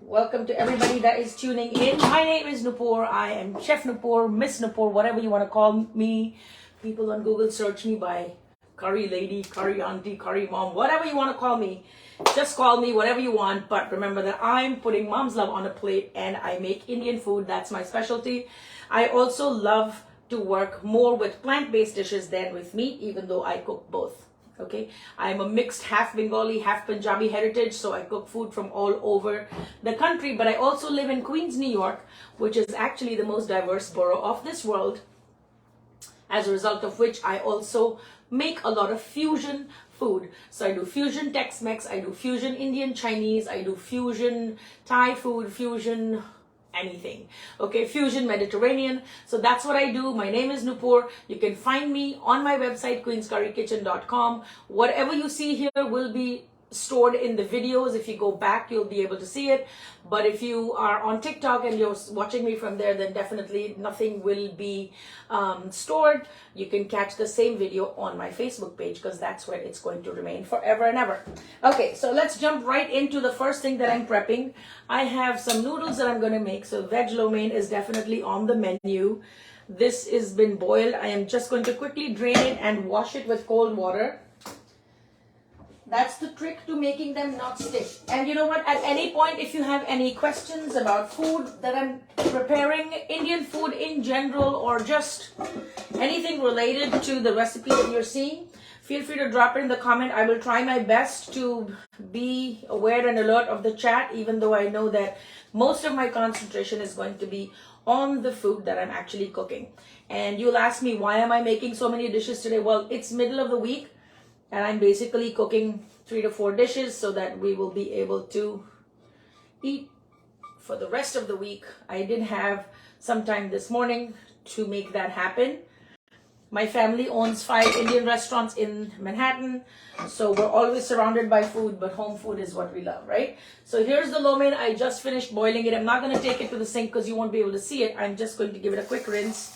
Welcome to everybody that is tuning in. My name is Nupur. I am Chef Nupur, Miss Nupur, whatever you want to call me. People on Google search me by curry lady, curry auntie, curry mom, whatever you want to call me. Just call me whatever you want. But remember that I'm putting mom's love on a plate and I make Indian food. That's my specialty. I also love to work more with plant-based dishes than with meat, even though I cook both. Okay, I'm a mixed half Bengali, half Punjabi heritage, so I cook food from all over the country. But I also live in Queens, New York, which is actually the most diverse borough of this world. As a result of which, I also make a lot of fusion food. So I do fusion Tex-Mex, I do fusion Indian Chinese, I do fusion Thai food, fusion anything, okay, fusion Mediterranean. So that's what I do. My name is Nupur. You can find me on my website queenscurrykitchen.com. Whatever you see here will be stored in the videos. If you go back, you'll be able to see it. But if you are on TikTok and you're watching me from there, then definitely nothing will be stored. You can catch the same video on my Facebook page because that's where it's going to remain forever and ever. Okay, so let's jump right into the first thing that I'm prepping. I have some noodles that I'm going to make. So veg lo mein is definitely on the menu. This has been boiled. I am just going to quickly drain it and wash it with cold water. That's the trick to making them not stick. And you know what? At any point, if you have any questions about food that I'm preparing, Indian food in general, or just anything related to the recipe that you're seeing, feel free to drop it in the comment. I will try my best to be aware and alert of the chat, even though I know that most of my concentration is going to be on the food that I'm actually cooking. And you'll ask me, why am I making so many dishes today? Well, it's middle of the week. And I'm basically cooking 3 to 4 dishes so that we will be able to eat for the rest of the week. I did have some time this morning to make that happen. My family owns 5 Indian restaurants in Manhattan. So we're always surrounded by food, but home food is what we love, right? So here's the lo mein. I just finished boiling it. I'm not going to take it to the sink because you won't be able to see it. I'm just going to give it a quick rinse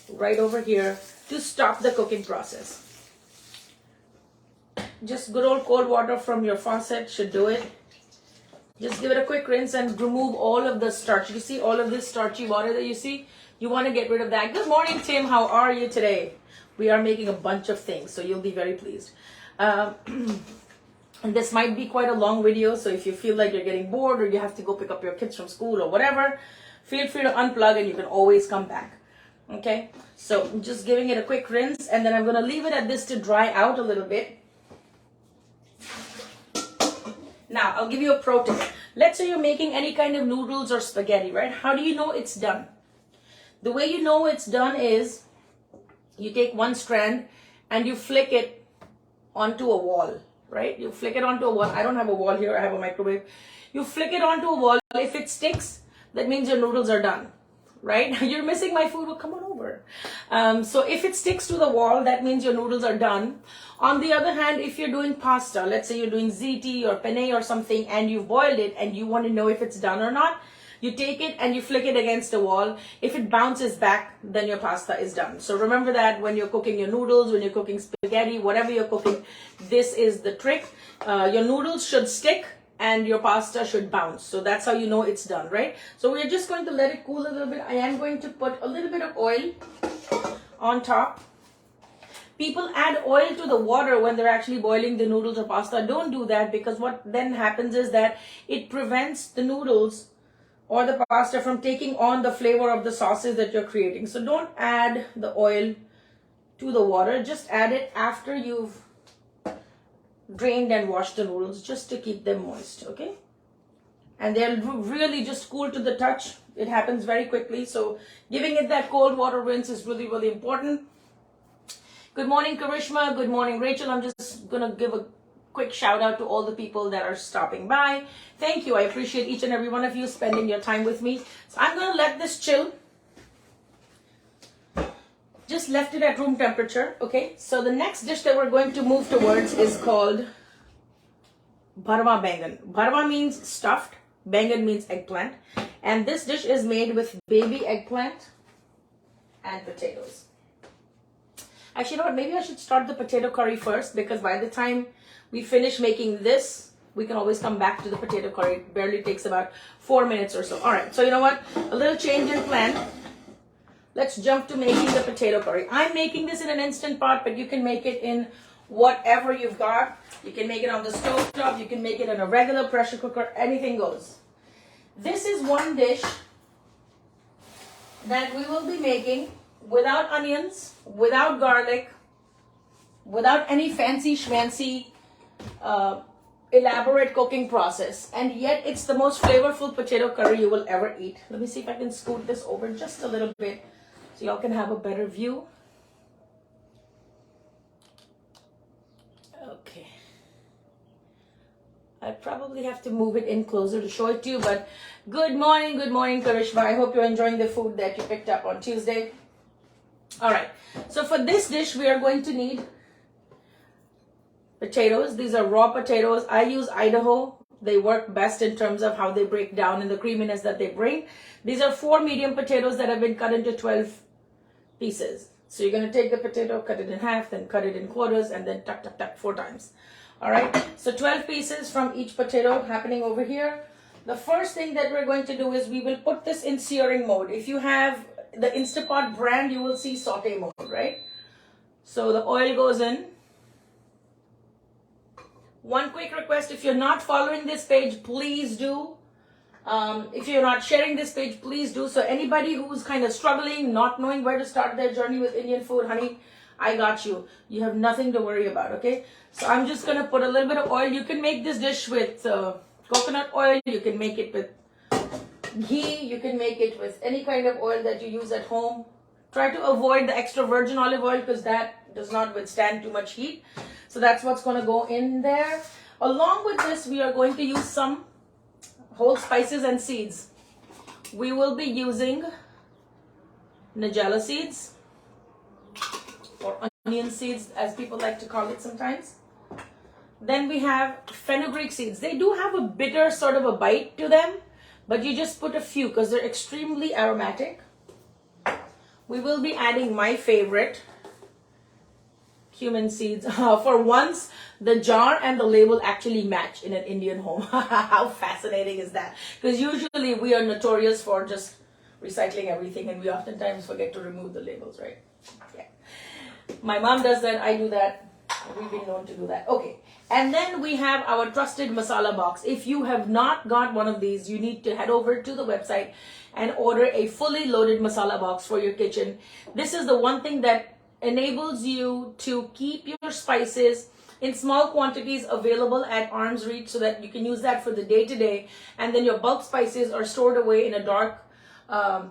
right over here to stop the cooking process. Just good old cold water from your faucet should do it. Just give it a quick rinse and remove all of the starch. You see all of this starchy water that you see? You want to get rid of that. Good morning, Tim. How are you today? We are making a bunch of things, so you'll be very pleased. And this might be quite a long video, so if you feel like you're getting bored or you have to go pick up your kids from school or whatever, feel free to unplug and you can always come back. Okay? So I'm just giving it a quick rinse, and then I'm going to leave it at this to dry out a little bit. Now, I'll give you a pro tip. Let's say you're making any kind of noodles or spaghetti, right? How do you know it's done? The way you know it's done is you take one strand and you flick it onto a wall, right? You flick it onto a wall. I don't have a wall here. I have a microwave. You flick it onto a wall. If it sticks, that means your noodles are done, right? You're missing my food. Well, come on over. So if it sticks to the wall, that means your noodles are done. On the other hand, if you're doing pasta, let's say you're doing ziti or penne or something, and you've boiled it and you want to know if it's done or not, you take it and you flick it against the wall. If it bounces back, then your pasta is done. So remember that when you're cooking your noodles, when you're cooking spaghetti, whatever you're cooking, this is the trick. Your noodles should stick and your pasta should bounce. So that's how you know it's done, right? So we're just going to let it cool a little bit. I am going to put a little bit of oil on top. People add oil to the water when they're actually boiling the noodles or pasta. Don't do that, because what then happens is that it prevents the noodles or the pasta from taking on the flavor of the sauces that you're creating. So don't add the oil to the water. Just add it after you've drained and washed the noodles, just to keep them moist, okay? And they'll really just cool to the touch. It happens very quickly. So giving it that cold water rinse is really, really important. Good morning, Karishma. Good morning, Rachel. I'm just going to give a quick shout out to all the people that are stopping by. Thank you. I appreciate each and every one of you spending your time with me. So I'm going to let this chill. Just left it at room temperature. Okay. So the next dish that we're going to move towards is called bharwa bangan. Bharwa means stuffed. Bangan means eggplant. And this dish is made with baby eggplant and potatoes. Actually, you know what? Maybe I should start the potato curry first, because by the time we finish making this, we can always come back to the potato curry. It barely takes about 4 minutes or so. All right, so you know what? A little change in plan. Let's jump to making the potato curry. I'm making this in an Instant Pot, but you can make it in whatever you've got. You can make it on the stove top. You can make it in a regular pressure cooker. Anything goes. This is one dish that we will be making without onions, without garlic, without any fancy schmancy elaborate cooking process, and yet it's the most flavorful potato curry you will ever eat. Let me see if I can scoot this over just a little bit so y'all can have a better view. Okay. I probably have to move it in closer to show it to you, but good morning, Karishma. I hope you're enjoying the food that you picked up on Tuesday. All right, so for this dish, we are going to need potatoes. These are raw potatoes. I use Idaho. They work best in terms of how they break down and the creaminess that they bring. These are 4 medium potatoes that have been cut into 12 pieces. So you're going to take the potato, cut it in half, then cut it in quarters, and then tuck, tuck, tuck 4 times. All right, so 12 pieces from each potato happening over here. The first thing that we're going to do is we will put this in searing mode. If you have the Instapot brand, you will see saute mode, right? So the oil goes in. One quick request, if you're not following this page, please do. If you're not sharing this page, please do. So anybody who's kind of struggling, not knowing where to start their journey with Indian food, honey, I got you. You have nothing to worry about, okay? So I'm just going to put a little bit of oil. You can make this dish with coconut oil. You can make it with ghee. You can make it with any kind of oil that you use at home. Try to avoid the extra virgin olive oil because that does not withstand too much heat. So that's what's going to go in there. Along with this, we are going to use some whole spices and seeds. We will be using Nigella seeds, or onion seeds as people like to call it sometimes. Then we have fenugreek seeds. They do have a bitter sort of a bite to them, but you just put a few because they're extremely aromatic. We will be adding my favorite, cumin seeds. For once, the jar and the label actually match in an Indian home. How fascinating is that? Because usually we are notorious for just recycling everything, and we oftentimes forget to remove the labels, right? Yeah. My mom does that, I do that. We've been known to do that. Okay. And then we have our trusted masala box. If you have not got one of these, you need to head over to the website and order a fully loaded masala box for your kitchen. This is the one thing that enables you to keep your spices in small quantities available at arm's reach so that you can use that for the day-to-day, and then your bulk spices are stored away in a dark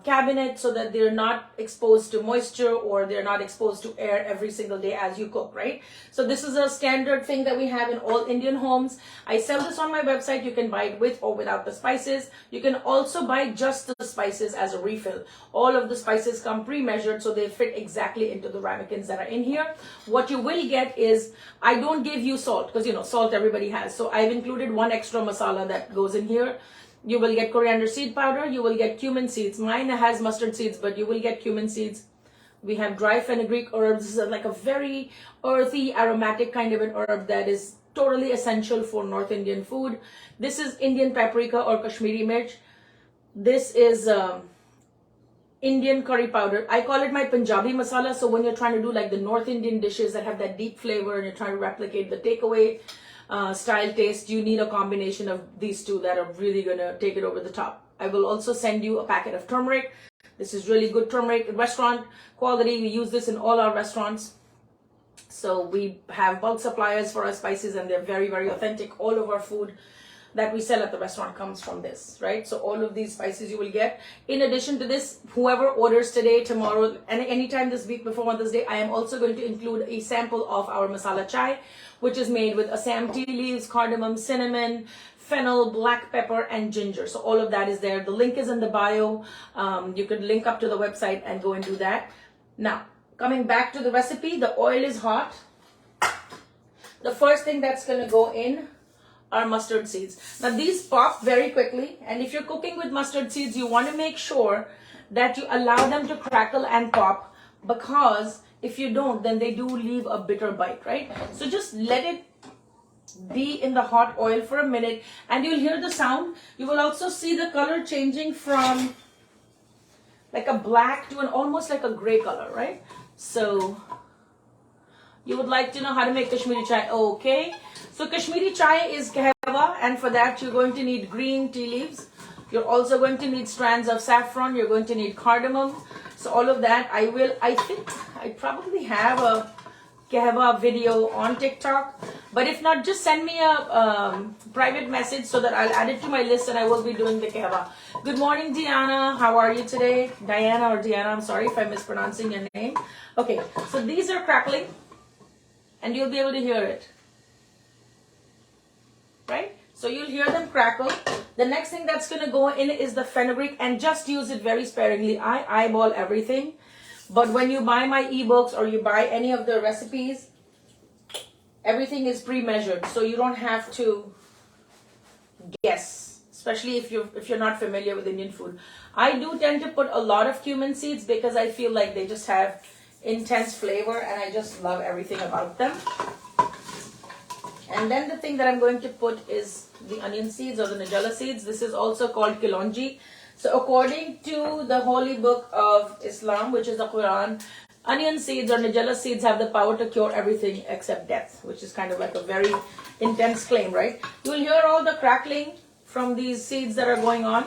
cabinet so that they're not exposed to moisture or they're not exposed to air every single day as you cook, right? So this is a standard thing that we have in all Indian homes. I sell this on my website. You can buy it with or without the spices. You can also buy just the spices as a refill. All of the spices come pre-measured so they fit exactly into the ramekins that are in here. What you will get is, I don't give you salt because, you know, salt everybody has. So I've included 1 extra masala that goes in here. You will get coriander seed powder. You will get cumin seeds. Mine has mustard seeds, but you will get cumin seeds. We have dry fenugreek herbs. This is like a very earthy, aromatic kind of an herb that is totally essential for North Indian food. This is Indian paprika or Kashmiri mirch. This is Indian curry powder. I call it my Punjabi masala. So when you're trying to do like the North Indian dishes that have that deep flavor and you're trying to replicate the takeaway style taste, you need a combination of these two that are really going to take it over the top. I will also send you a packet of turmeric. This is really good turmeric, restaurant quality. We use this in all our restaurants. So we have bulk suppliers for our spices and they're very, very authentic. All of our food that we sell at the restaurant comes from this, right? So all of these spices you will get. In addition to this, whoever orders today, tomorrow, and anytime this week before Mother's Day, I am also going to include a sample of our masala chai, which is made with Assam tea leaves, cardamom, cinnamon, fennel, black pepper, and ginger. So all of that is there. The link is in the bio. You could link up to the website and go and do that. Now, coming back to the recipe, the oil is hot. The first thing that's going to go in are mustard seeds. Now these pop very quickly, and if you're cooking with mustard seeds, you want to make sure that you allow them to crackle and pop, because if you don't, then they do leave a bitter bite, right? So just let it be in the hot oil for a minute, and you'll hear the sound. You will also see the color changing from like a black to an almost like a gray color, right? So you would like to know how to make Kashmiri chai. Okay, so Kashmiri chai is kahwa, and for that you're going to need green tea leaves. You're also going to need strands of saffron. You're going to need cardamom. So all of that, I think I probably have a kahwa video on TikTok. But if not, just send me a private message so that I'll add it to my list and I will be doing the kahwa. Good morning, Diana. How are you today? Diana or Diana, I'm sorry if I'm mispronouncing your name. Okay, so these are crackling and you'll be able to hear it. Right? So you'll hear them crackle. The next thing that's going to go in is the fenugreek, and just use it very sparingly. I eyeball everything. But when you buy my ebooks or you buy any of the recipes, everything is pre-measured. So you don't have to guess, especially if you're not familiar with Indian food. I do tend to put a lot of cumin seeds because I feel like they just have intense flavor and I just love everything about them. And then the thing that I'm going to put is the onion seeds or the nigella seeds. This is also called kilonji. So according to the holy book of Islam, which is the Quran, onion seeds or nigella seeds have the power to cure everything except death, which is kind of like a very intense claim, right? You'll hear all the crackling from these seeds that are going on.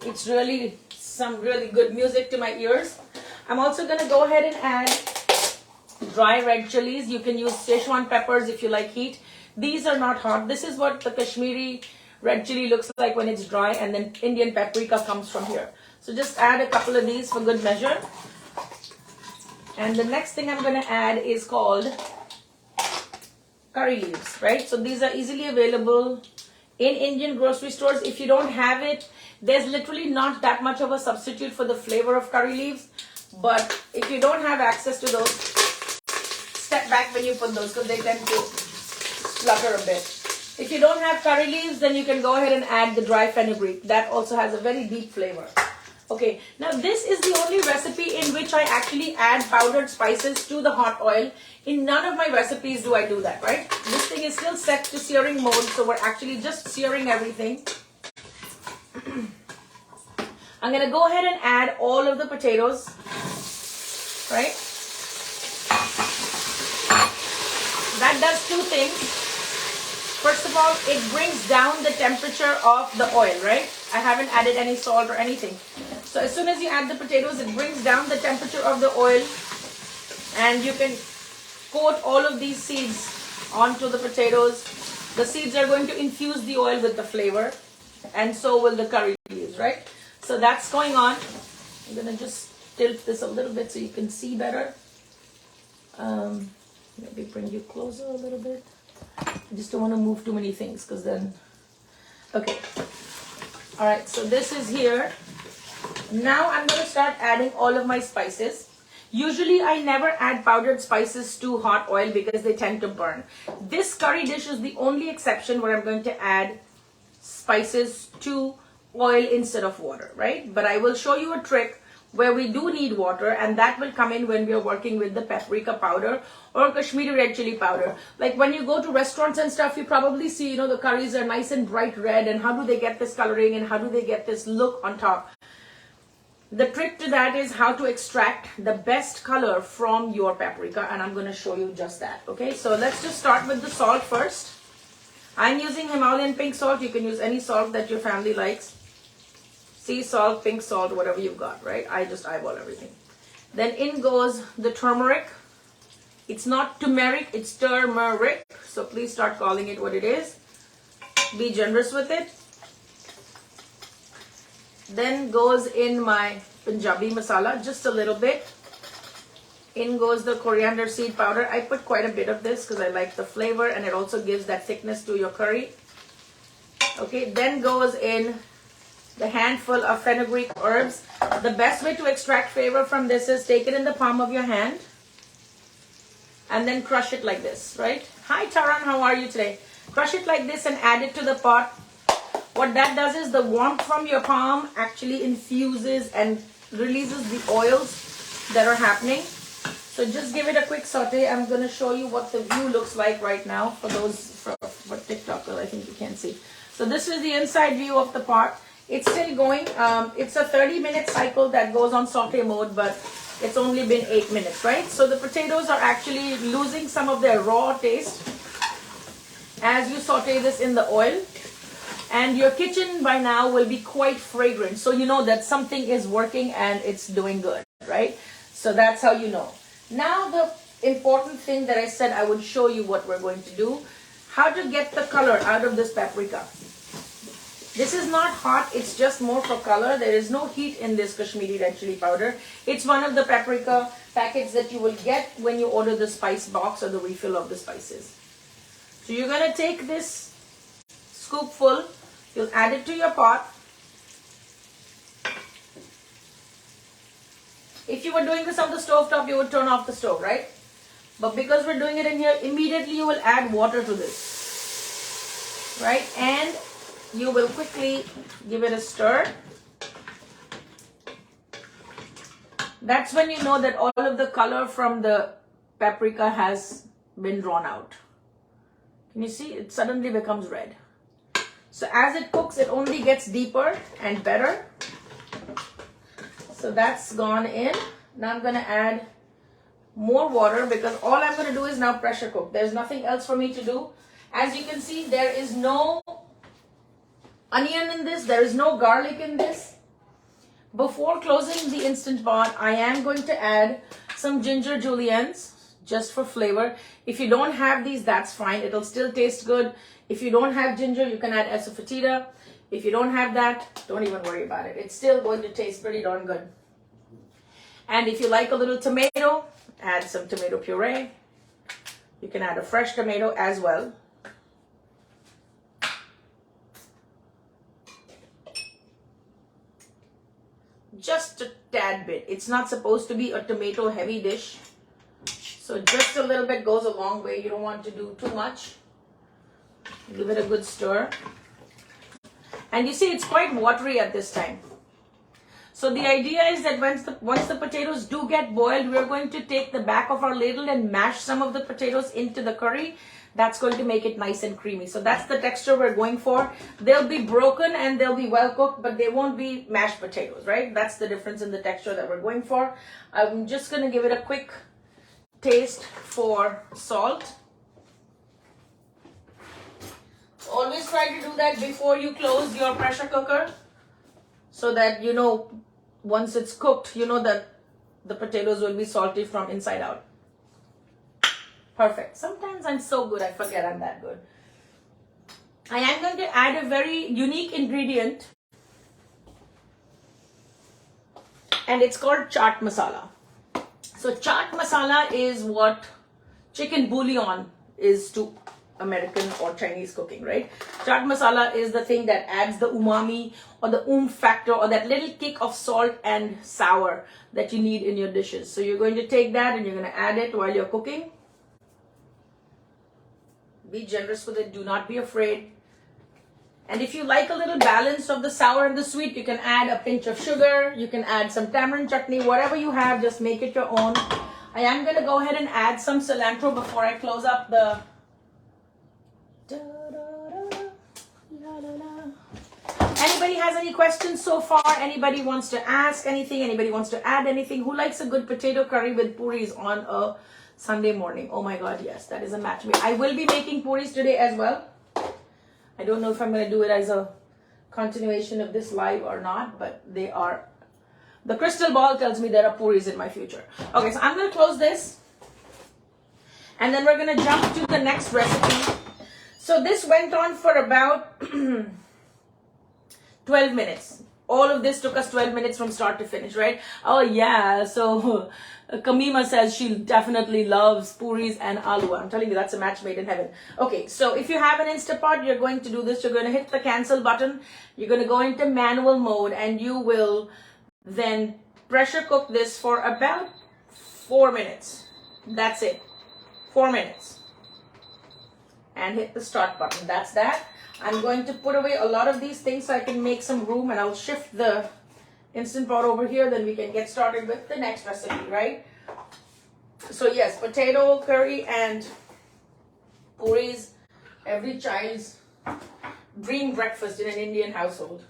It's really some really good music to my ears. I'm also going to go ahead and add dry red chilies. You can use Szechuan peppers if you like heat. These are not hot. This is what the Kashmiri red chili looks like when it's dry, and then Indian paprika comes from here. So just add a couple of these for good measure. And the next thing I'm going to add is called curry leaves, right? So these are easily available in Indian grocery stores. If you don't have it, there's literally not that much of a substitute for the flavor of curry leaves. But if you don't have access to those, step back when you put those because they tend to splutter a bit. If you don't have curry leaves, then you can go ahead and add the dry fenugreek. That also has a very deep flavor. Okay, now this is the only recipe in which I actually add powdered spices to the hot oil. In none of my recipes do I do that, right? This thing is still set to searing mode, so we're actually just searing everything. I'm going to go ahead and add all of the potatoes, right? That does two things. First of all, it brings down the temperature of the oil, right? I haven't added any salt or anything. So as soon as you add the potatoes, it brings down the temperature of the oil, and you can coat all of these seeds onto the potatoes. The seeds are going to infuse the oil with the flavor, and so will the curry leaves, right? So that's going on. I'm going to just tilt this a little bit so you can see better. Maybe bring you closer a little bit. I just don't want to move too many things because then... Okay. All right, so this is here. Now I'm going to start adding all of my spices. Usually I never add powdered spices to hot oil because they tend to burn. This curry dish is the only exception where I'm going to add spices to oil instead of water, right? But I will show you a trick where we do need water, and that will come in when we are working with the paprika powder or Kashmiri red chili powder. Like when you go to restaurants and stuff, you probably see, you know, the curries are nice and bright red, and how do they get this coloring and how do they get this look on top? The trick to that is how to extract the best color from your paprika, and I'm going to show you just that. Okay, so let's just start with the salt first. I'm using Himalayan pink salt. You can use any salt that your family likes. Sea salt, pink salt, whatever you've got, right? I just eyeball everything. Then in goes the turmeric. It's not turmeric, it's turmeric. So please start calling it what it is. Be generous with it. Then goes in my Punjabi masala, just a little bit. In goes the coriander seed powder. I put quite a bit of this because I like the flavor, and it also gives that thickness to your curry. Okay, then goes in the handful of fenugreek herbs. The best way to extract flavor from this is take it in the palm of your hand and then crush it like this, right? Hi Taran, how are you today? Crush it like this and add it to the pot. What that does is the warmth from your palm actually infuses and releases the oils that are happening. So just give it a quick saute. I'm going to show you what the view looks like right now for those for TikTok. I think you can see. So this is the inside view of the pot. It's still going. It's a 30-minute cycle that goes on saute mode, but it's only been 8 minutes, right? So the potatoes are actually losing some of their raw taste as you saute this in the oil. And your kitchen by now will be quite fragrant. So you know that something is working and it's doing good, right? So that's how you know. Now the important thing that I said I would show you what we're going to do. How to get the color out of this paprika. This is not hot, it's just more for color. There is no heat in this Kashmiri red chili powder. It's one of the paprika packets that you will get when you order the spice box or the refill of the spices. So you're going to take this scoopful, you'll add it to your pot. If you were doing this on the stove top, you would turn off the stove, right? But because we're doing it in here, immediately you will add water to this, right? And you will quickly give it a stir. That's when you know that all of the color from the paprika has been drawn out. Can you see? It suddenly becomes red. So as it cooks, it only gets deeper and better. So that's gone in. Now I'm going to add more water because all I'm going to do is now pressure cook. There's nothing else for me to do. As you can see, there is no onion in this. There is no garlic in this. Before closing the Instant Pot, I am going to add some ginger juliennes just for flavor. If you don't have these, that's fine. It'll still taste good. If you don't have ginger, you can add asafoetida. If you don't have that, don't even worry about it. It's still going to taste pretty darn good. And if you like a little tomato, add some tomato puree. You can add a fresh tomato as well. Just a tad bit. It's not supposed to be a tomato heavy dish. So just a little bit goes a long way. You don't want to do too much. Give it a good stir. And you see it's quite watery at this time. So the idea is that once the potatoes do get boiled, we're going to take the back of our ladle and mash some of the potatoes into the curry. That's going to make it nice and creamy. So that's the texture we're going for. They'll be broken and they'll be well cooked, but they won't be mashed potatoes, right? That's the difference in the texture that we're going for. I'm just going to give it a quick taste for salt. Always try to do that before you close your pressure cooker so that you know once it's cooked, you know that the potatoes will be salty from inside out. Perfect. Sometimes I'm so good, I forget I'm that good. I am going to add a very unique ingredient and it's called chaat masala. So chaat masala is what chicken bouillon is to American or Chinese cooking, right? Chaat masala is the thing that adds the umami or the factor or that little kick of salt and sour that you need in your dishes. So you're going to take that and you're going to add it while you're cooking. Be generous with it. Do not be afraid. And if you like a little balance of the sour and the sweet, you can add a pinch of sugar. You can add some tamarind chutney, whatever you have, just make it your own. I am going to go ahead and add some cilantro before I close up the Anybody has any questions so far? Anybody wants to ask anything? Anybody wants to add anything? Who likes a good potato curry with puris on a Sunday morning? Oh my God, yes, that is a match. I will be making puris today as well. I don't know if I'm going to do it as a continuation of this live or not, but they are. The crystal ball tells me there are puris in my future. Okay, so I'm going to close this. And then we're going to jump to the next recipe. So this went on for about 12 minutes. All of this took us 12 minutes from start to finish, right? Oh yeah, so Kamima says she definitely loves puris and aloo. I'm telling you, that's a match made in heaven. Okay, so if you have an Instapot, you're going to do this. You're going to hit the cancel button. You're going to go into manual mode and you will then pressure cook this for about 4 minutes. That's it. 4 minutes. And hit the start button. That's that. I'm going to put away a lot of these things so I can make some room, and I'll shift the Instant Pot over here, then we can get started with the next recipe, right? So yes, potato curry and puris, every child's dream breakfast in an Indian household.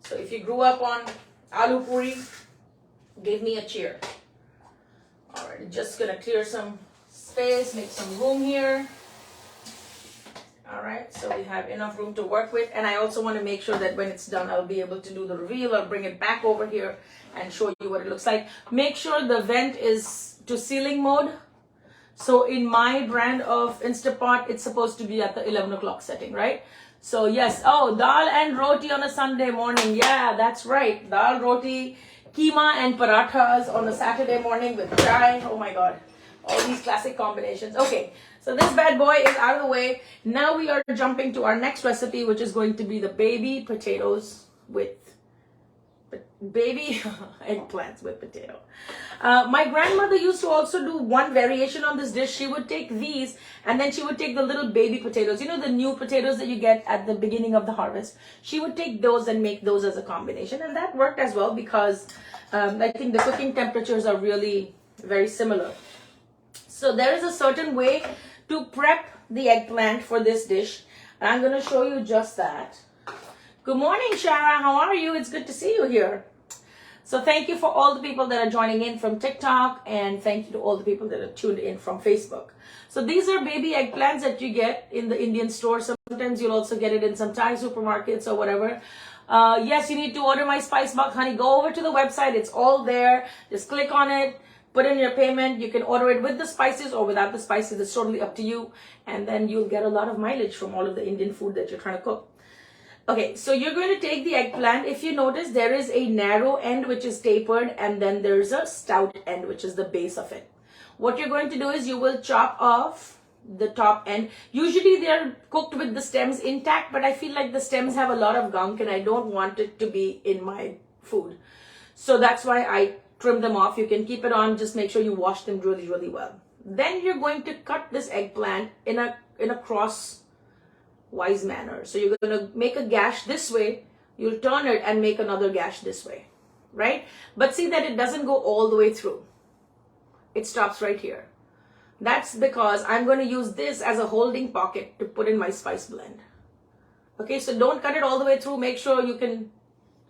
So if you grew up on aloo puri, give me a cheer. All right, just gonna clear some space, make some room here. All right, so we have enough room to work with. And I also want to make sure that when it's done, I'll be able to do the reveal. I'll bring it back over here and show you what it looks like. Make sure the vent is to ceiling mode. So in my brand of Instapot, it's supposed to be at the 11 o'clock setting, right? So yes, oh, dal and roti on a Sunday morning. Yeah, that's right. Dal, roti, keema and parathas on a Saturday morning with chai. Oh my God, all these classic combinations. Okay, so this bad boy is out of the way. Now we are jumping to our next recipe, which is going to be the baby potatoes with baby eggplants with potato. My grandmother used to also do one variation on this dish. She would take these and then she would take the little baby potatoes, you know, the new potatoes that you get at the beginning of the harvest. She would take those and make those as a combination, and that worked as well because I think the cooking temperatures are really very similar. So there is a certain way to prep the eggplant for this dish, and I'm going to show you just that. Good morning, Shara. How are you? It's good to see you here. So thank you for all the people that are joining in from TikTok, and thank you to all the people that are tuned in from Facebook. So these are baby eggplants that you get in the Indian store. Sometimes you'll also get it in some Thai supermarkets or whatever. Yes, you need to order my Spice Box, honey. Go over to the website. It's all there. Just click on it. Put in your payment. You can order it with the spices or without the spices. It's totally up to you. And then you'll get a lot of mileage from all of the Indian food that you're trying to cook. Okay, so you're going to take the eggplant. If you notice, there is a narrow end which is tapered, and then there's a stout end which is the base of it. What you're going to do is you will chop off the top end. Usually they're cooked with the stems intact, but I feel like the stems have a lot of gunk and I don't want it to be in my food. So that's why I trim them off. You can keep it on, just make sure you wash them really, really well. Then you're going to cut this eggplant in a crosswise manner. So you're going to make a gash this way, you'll turn it and make another gash this way, right? But see that it doesn't go all the way through. It stops right here. That's because I'm going to use this as a holding pocket to put in my spice blend. Okay, so don't cut it all the way through. Make sure you can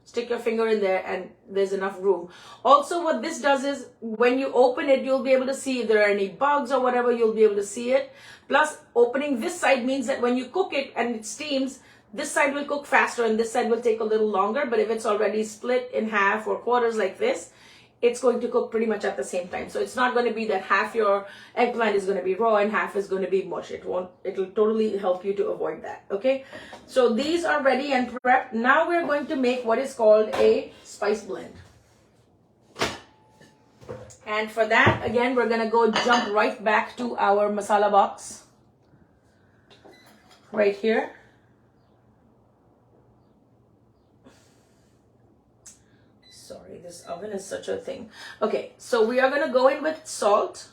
stick your finger in there and there's enough room. Also, what this does is when you open it, you'll be able to see if there are any bugs or whatever, you'll be able to see it. Plus, opening this side means that when you cook it and it steams, this side will cook faster and this side will take a little longer. But if it's already split in half or quarters like this, it's going to cook pretty much at the same time. So it's not going to be that half your eggplant is going to be raw and half is going to be mush. It'll totally help you to avoid that. Okay. So these are ready and prepped. Now we're going to make what is called a spice blend. And for that, again, we're going to go jump right back to our masala box. Right here. Sorry, this oven is such a thing. Okay, so we are going to go in with salt.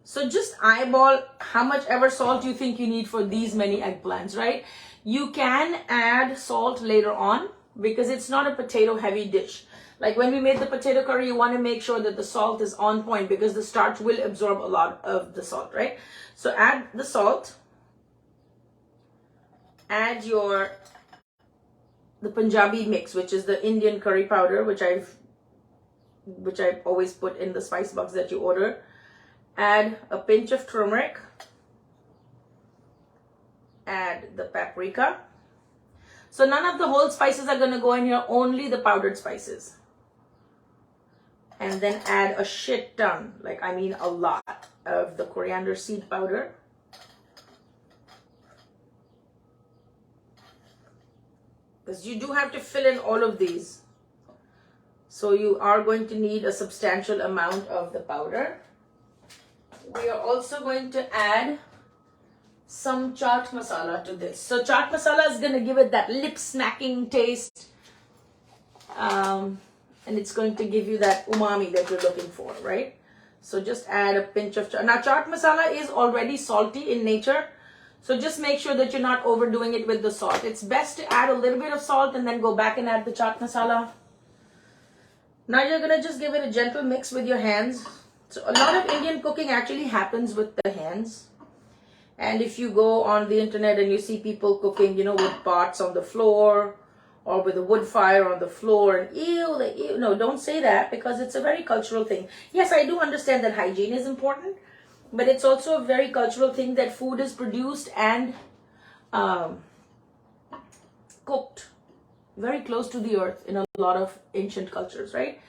So just eyeball how much ever salt you think you need for these many eggplants, right? You can add salt later on because it's not a potato heavy dish. Like when we made the potato curry, you want to make sure that the salt is on point because the starch will absorb a lot of the salt, right? So add the salt. Add the Punjabi mix, which is the Indian curry powder, which I've always put in the spice box that you order. Add a pinch of turmeric. Add the paprika. So none of the whole spices are going to go in here, only the powdered spices. And then add a shit ton, like I mean a lot, of the coriander seed powder. Because you do have to fill in all of these. So you are going to need a substantial amount of the powder. We are also going to add some chaat masala to this. So chaat masala is going to give it that lip smacking taste. And it's going to give you that umami that you're looking for, right? So just add a pinch of chaat. Now chaat masala is already salty in nature. So just make sure that you're not overdoing it with the salt. It's best to add a little bit of salt and then go back and add the chaat masala. Now you're gonna just give it a gentle mix with your hands. So a lot of Indian cooking actually happens with the hands. And if you go on the internet and you see people cooking, you know, with pots on the floor or with a wood fire on the floor, and ew, no, don't say that, because it's a very cultural thing. Yes, I do understand that hygiene is important, but it's also a very cultural thing that food is produced and cooked very close to the earth in a lot of ancient cultures, right?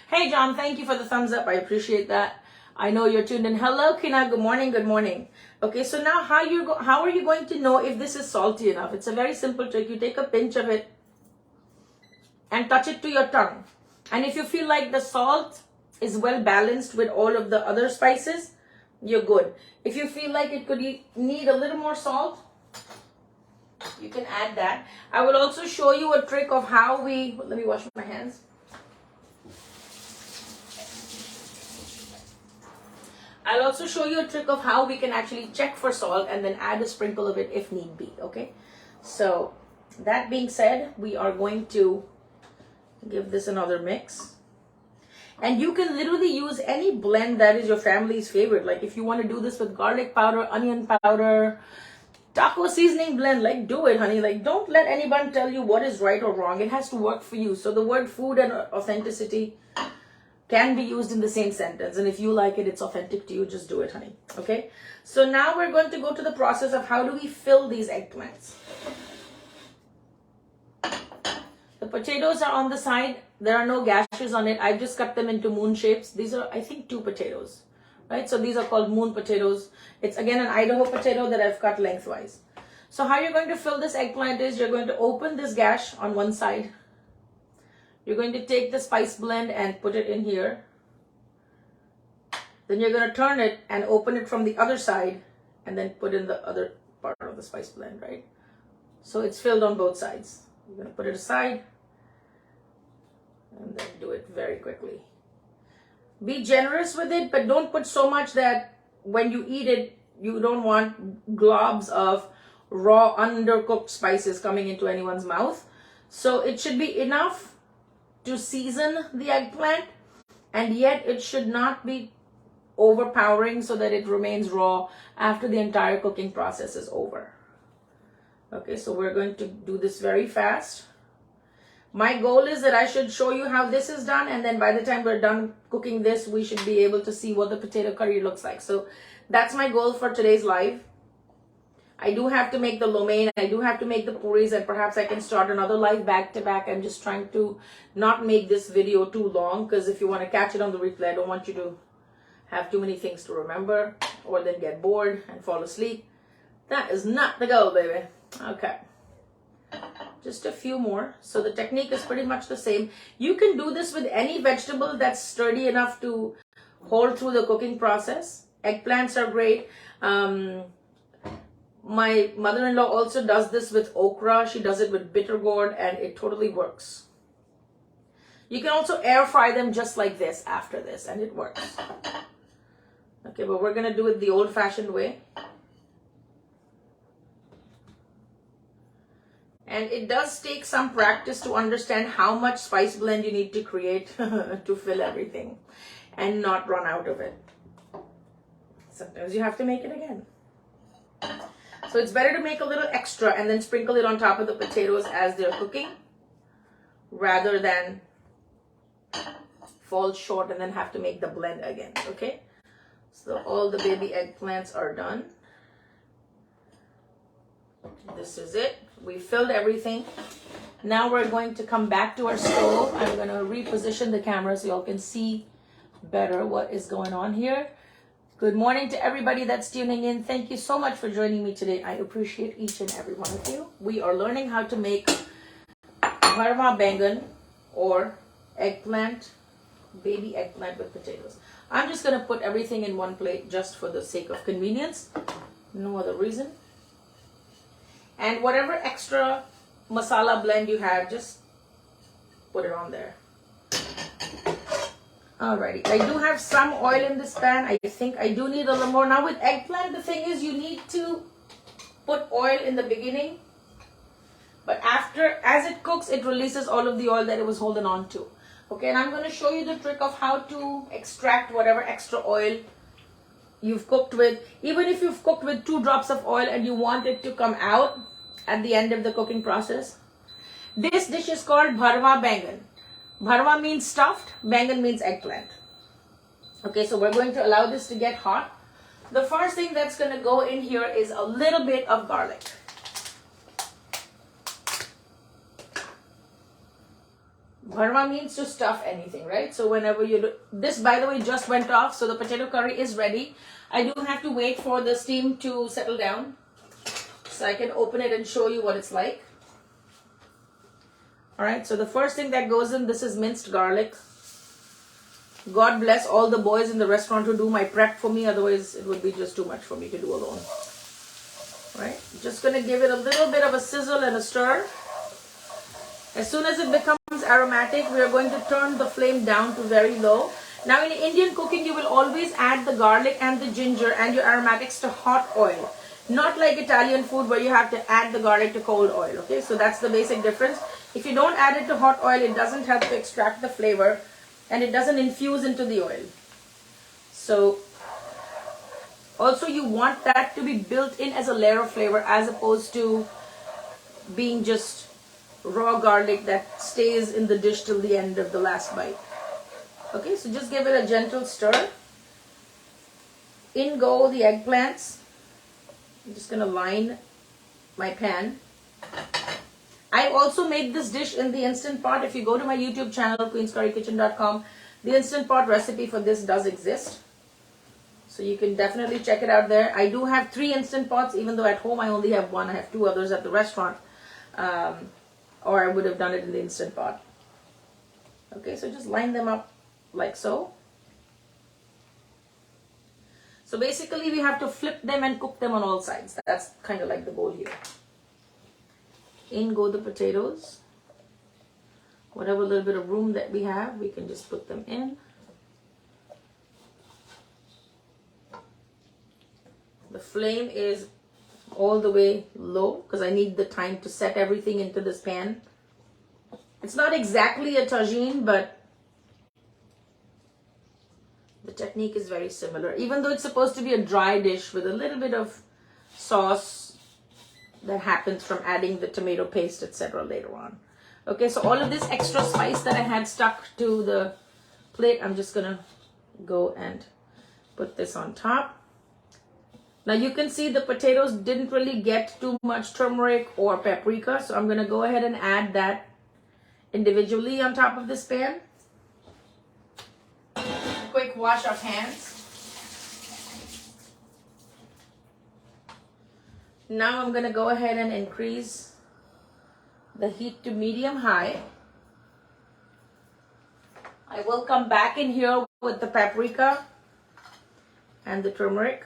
Hey John, thank you for the thumbs up. I appreciate that. I know you're tuned in. Hello Kina, good morning, good morning. Okay, so now how are you going to know if this is salty enough? It's a very simple trick. You take a pinch of it and touch it to your tongue. And if you feel like the salt is well balanced with all of the other spices, you're good. If you feel like it could need a little more salt, you can add that. I will also show you a trick of how let me wash my hands. I'll also show you a trick of how we can actually check for salt and then add a sprinkle of it if need be, okay? So, that being said, we are going to give this another mix. And you can literally use any blend that is your family's favorite. Like if you want to do this with garlic powder, onion powder, taco seasoning blend, like do it, honey. Like don't let anyone tell you what is right or wrong. It has to work for you. So the word food and authenticity can be used in the same sentence. And if you like it, it's authentic to you, just do it, honey. Okay? So now we're going to go to the process of how do we fill these eggplants. The potatoes are on the side. There are no gashes on it. I've just cut them into moon shapes. These are, I think, 2 potatoes, right? So these are called moon potatoes. It's again an Idaho potato that I've cut lengthwise. So how you're going to fill this eggplant is you're going to open this gash on one side. You're going to take the spice blend and put it in here. Then you're going to turn it and open it from the other side and then put in the other part of the spice blend, right? So it's filled on both sides. You're going to put it aside and then do it very quickly. Be generous with it, but don't put so much that when you eat it, you don't want globs of raw, undercooked spices coming into anyone's mouth. So it should be enough to season the eggplant, and yet it should not be overpowering so that it remains raw after the entire cooking process is over. Okay, so we're going to do this very fast. My goal is that I should show you how this is done, and then by the time we're done cooking this, we should be able to see what the potato curry looks like. So that's my goal for today's live. I do have to make the lo mein, I do have to make the puris, and perhaps I can start another live back to back. I'm just trying to not make this video too long, because if you want to catch it on the replay, I don't want you to have too many things to remember or then get bored and fall asleep. That is not the goal, baby. Okay. Just a few more. So the technique is pretty much the same. You can do this with any vegetable that's sturdy enough to hold through the cooking process. Eggplants are great. My mother-in-law also does this with okra. She does it with bitter gourd, and it totally works. You can also air fry them just like this after this, and it works. Okay, but we're going to do it the old-fashioned way. And it does take some practice to understand how much spice blend you need to create to fill everything and not run out of it. Sometimes you have to make it again. So it's better to make a little extra and then sprinkle it on top of the potatoes as they're cooking, rather than fall short and then have to make the blend again, okay? So all the baby eggplants are done. This is it. We filled everything. Now we're going to come back to our stove. I'm going to reposition the camera so y'all can see better what is going on here. Good morning to everybody that's tuning in. Thank you so much for joining me today. I appreciate each and every one of you. We are learning how to make bharwa bangan, or eggplant, baby eggplant with potatoes. I'm just going to put everything in one plate just for the sake of convenience. No other reason. And whatever extra masala blend you have, just put it on there. Alrighty, I do have some oil in this pan. I think I do need a little more. Now with eggplant, the thing is you need to put oil in the beginning, but after, as it cooks, it releases all of the oil that it was holding on to. Okay, and I'm going to show you the trick of how to extract whatever extra oil you've cooked with. Even if you've cooked with 2 drops of oil and you want it to come out at the end of the cooking process. This dish is called bharwa bangan. Bharwa means stuffed, bangan means eggplant. Okay, so we're going to allow this to get hot. The first thing that's going to go in here is a little bit of garlic. Bharwa means to stuff anything, right? So whenever you do, this by the way just went off, so the potato curry is ready. I do have to wait for the steam to settle down so I can open it and show you what it's like. Alright, so the first thing that goes in, this is minced garlic. God bless all the boys in the restaurant who do my prep for me, otherwise it would be just too much for me to do alone. Right, just going to give it a little bit of a sizzle and a stir. As soon as it becomes aromatic, we are going to turn the flame down to very low. Now in Indian cooking, you will always add the garlic and the ginger and your aromatics to hot oil. Not like Italian food where you have to add the garlic to cold oil. Okay, so that's the basic difference. If you don't add it to hot oil, it doesn't help to extract the flavor and it doesn't infuse into the oil. So also you want that to be built in as a layer of flavor as opposed to being just raw garlic that stays in the dish till the end of the last bite. Okay, so just give it a gentle stir. In go the eggplants. I'm just going to line my pan. I've also made this dish in the Instant Pot. If you go to my YouTube channel, queenscurrykitchen.com, the Instant Pot recipe for this does exist. So you can definitely check it out there. I do have 3 Instant Pots, even though at home I only have 1. I have 2 others at the restaurant. Or I would have done it in the Instant Pot. Okay, so just line them up like so. So basically we have to flip them and cook them on all sides. That's kind of like the goal here. In go the potatoes. Whatever little bit of room that we have, we can just put them in. The flame is all the way low because I need the time to set everything into this pan. It's not exactly a tagine, but the technique is very similar. Even though it's supposed to be a dry dish with a little bit of sauce that happens from adding the tomato paste, etc. later on. Okay, so all of this extra spice that I had stuck to the plate, I'm just gonna go and put this on top. Now you can see the potatoes didn't really get too much turmeric or paprika, so I'm gonna go ahead and add that individually on top of this pan. Quick wash of hands. Now I'm going to go ahead and increase the heat to medium-high. I will come back in here with the paprika and the turmeric.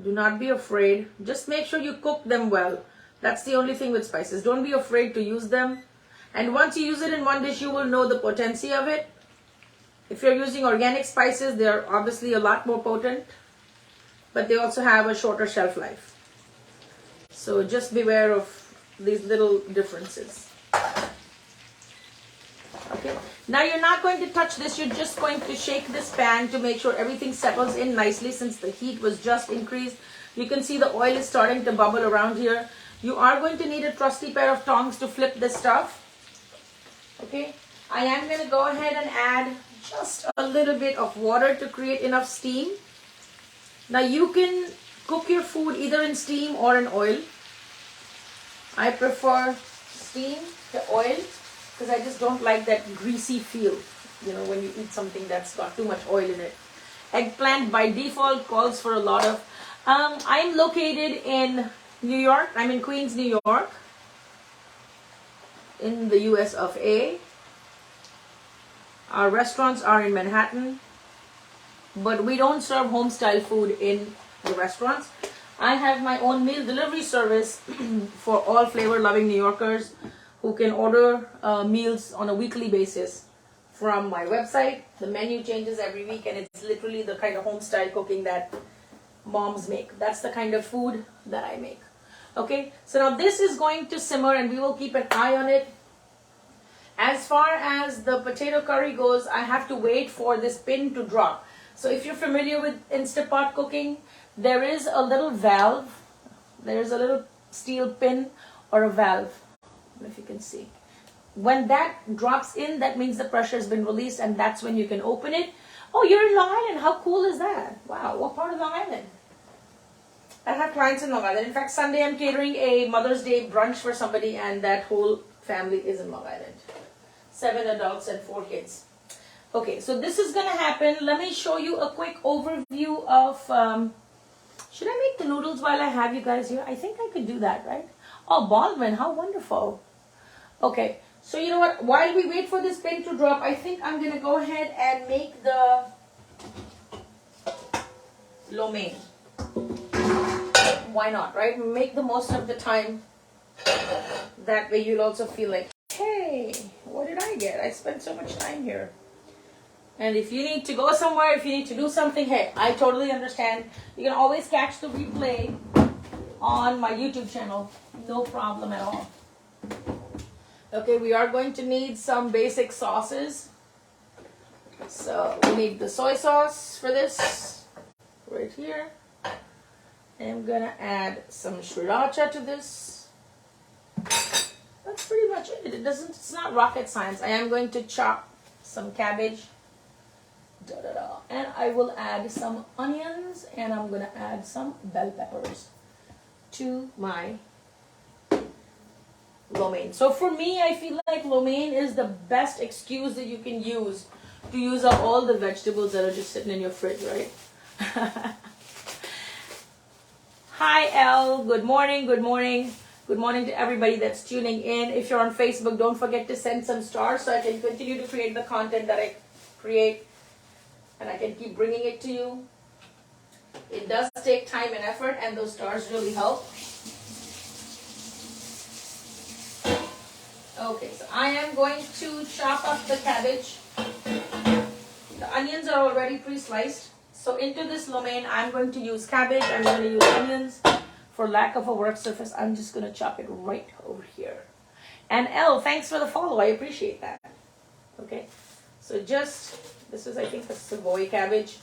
Do not be afraid. Just make sure you cook them well. That's the only thing with spices. Don't be afraid to use them. And once you use it in one dish, you will know the potency of it. If you're using organic spices, they're obviously a lot more potent, but they also have a shorter shelf life. So just beware of these little differences. Okay. Now you're not going to touch this. You're just going to shake this pan to make sure everything settles in nicely since the heat was just increased. You can see the oil is starting to bubble around here. You are going to need a trusty pair of tongs to flip this stuff. Okay. I am going to go ahead and add just a little bit of water to create enough steam. Now you can cook your food either in steam or in oil. I prefer steam to oil because I just don't like that greasy feel, you know, when you eat something that's got too much oil in it. Eggplant by default calls for a lot of... I'm located in New York. I'm in Queens, New York, in the US of A. Our restaurants are in Manhattan, but we don't serve home-style food in the restaurants. I have my own meal delivery service for all flavor-loving New Yorkers who can order meals on a weekly basis from my website. The menu changes every week, and it's literally the kind of home-style cooking that moms make. That's the kind of food that I make. Okay, so now this is going to simmer, and we will keep an eye on it. As far as the potato curry goes, I have to wait for this pin to drop. So if you're familiar with Instapot cooking, there is a little valve. There's a little steel pin or a valve, if you can see. When that drops in, that means the pressure has been released, and that's when you can open it. Oh, you're in Long Island. How cool is that? Wow, what part of Long Island? I have clients in Long Island. In fact, Sunday I'm catering a Mother's Day brunch for somebody, and that whole family is in Long Island. 7 adults and 4 kids. Okay, so this is going to happen. Let me show you a quick overview of... should I make the noodles while I have you guys here? I think I could do that, right? Oh, Baldwin, how wonderful. Okay, so you know what? While we wait for this pin to drop, I think I'm going to go ahead and make the lo mein. Why not, right? Make the most of the time. That way you'll also feel like, hey, what did I get? I spent so much time here. And if you need to go somewhere, if you need to do something, hey, I totally understand. You can always catch the replay on my YouTube channel. No problem at all. Okay, we are going to need some basic sauces. So we need the soy sauce for this, right here. I'm gonna add some sriracha to this. That's pretty much it. It's not rocket science. I am going to chop some cabbage. And I will add some onions, and I'm gonna add some bell peppers to my lo mein. So for me, I feel like lo mein is the best excuse that you can use to use up all the vegetables that are just sitting in your fridge, right? Hi, Elle. Good morning. Good morning. Good morning to everybody that's tuning in. If you're on Facebook, don't forget to send some stars so I can continue to create the content that I create, and I can keep bringing it to you. It does take time and effort, and those stars really help. Okay, so I am going to chop up the cabbage. The onions are already pre-sliced. So into this lo mein, I'm going to use cabbage, I'm going to use onions. For lack of a work surface, I'm just going to chop it right over here. And Elle, thanks for the follow. I appreciate that. Okay, so just, this is I think a Savoy cabbage.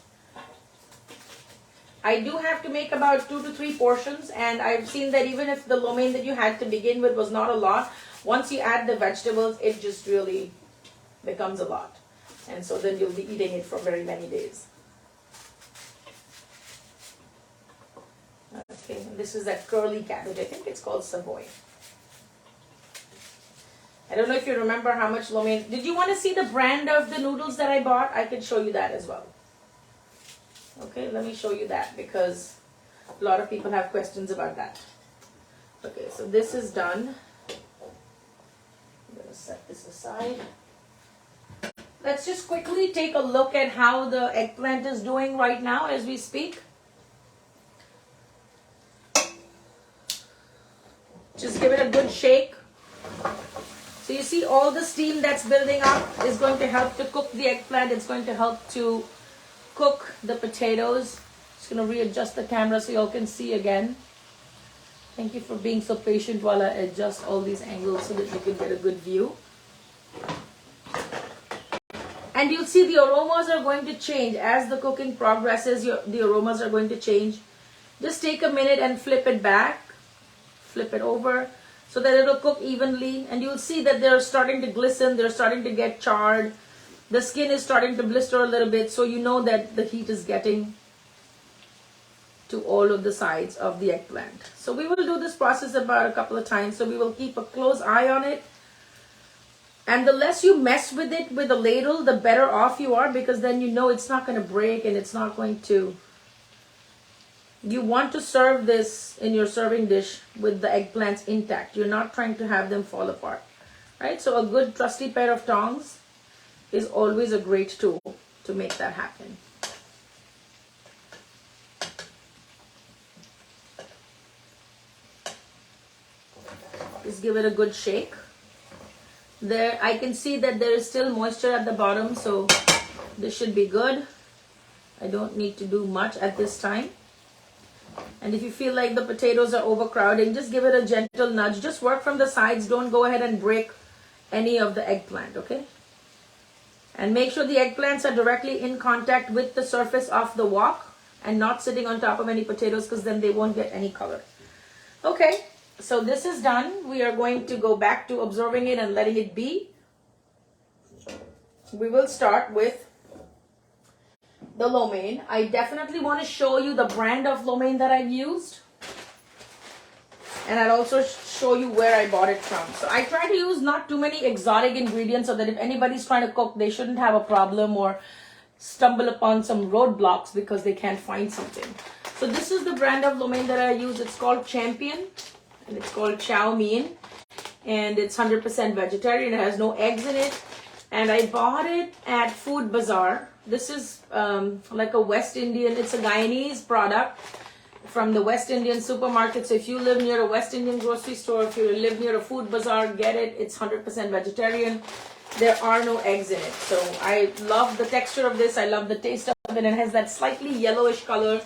I do have to make about 2 to 3 portions, and I've seen that even if the lo mein that you had to begin with was not a lot, once you add the vegetables, it just really becomes a lot. And so then you'll be eating it for very many days. Okay, this is that curly cabbage. I think it's called Savoy. I don't know if you remember how much lo mein. Did you want to see the brand of the noodles that I bought? I can show you that as well. Okay, let me show you that because a lot of people have questions about that. Okay, so this is done. I'm going to set this aside. Let's just quickly take a look at how the eggplant is doing right now as we speak. Just give it a good shake. So you see all the steam that's building up is going to help to cook the eggplant. It's going to help to cook the potatoes. Just going to readjust the camera so you all can see again. Thank you for being so patient while I adjust all these angles so that you can get a good view. And you'll see the aromas are going to change. As the cooking progresses, the aromas are going to change. Just take a minute and flip it back. Flip it over so that it'll cook evenly. And you'll see that they're starting to glisten. They're starting to get charred. The skin is starting to blister a little bit. So you know that the heat is getting to all of the sides of the eggplant. So we will do this process about a couple of times. So we will keep a close eye on it. And the less you mess with it with a ladle, the better off you are, because then you know it's not going to break and it's not going to... You want to serve this in your serving dish with the eggplants intact. You're not trying to have them fall apart, right? So a good trusty pair of tongs is always a great tool to make that happen. Just give it a good shake. There, I can see that there is still moisture at the bottom, so this should be good. I don't need to do much at this time. And if you feel like the potatoes are overcrowding, just give it a gentle nudge. Just work from the sides. Don't go ahead and break any of the eggplant, okay? And make sure the eggplants are directly in contact with the surface of the wok and not sitting on top of any potatoes, because then they won't get any color. Okay, so this is done. We are going to go back to observing it and letting it be. We will start with the lo mein. I definitely want to show you the brand of lo mein that I've used. And I'll also show you where I bought it from. So I try to use not too many exotic ingredients so that if anybody's trying to cook, they shouldn't have a problem or stumble upon some roadblocks because they can't find something. So this is the brand of lo mein that I use. It's called Champion, and it's called Chow Mein, and it's 100% vegetarian. It has no eggs in it, and I bought it at Food Bazaar. This is like a West Indian, it's a Guyanese product from the West Indian supermarket. So if you live near a West Indian grocery store, if you live near a Food Bazaar, get it. It's 100% vegetarian. There are no eggs in it. So I love the texture of this. I love the taste of it. It has that slightly yellowish color.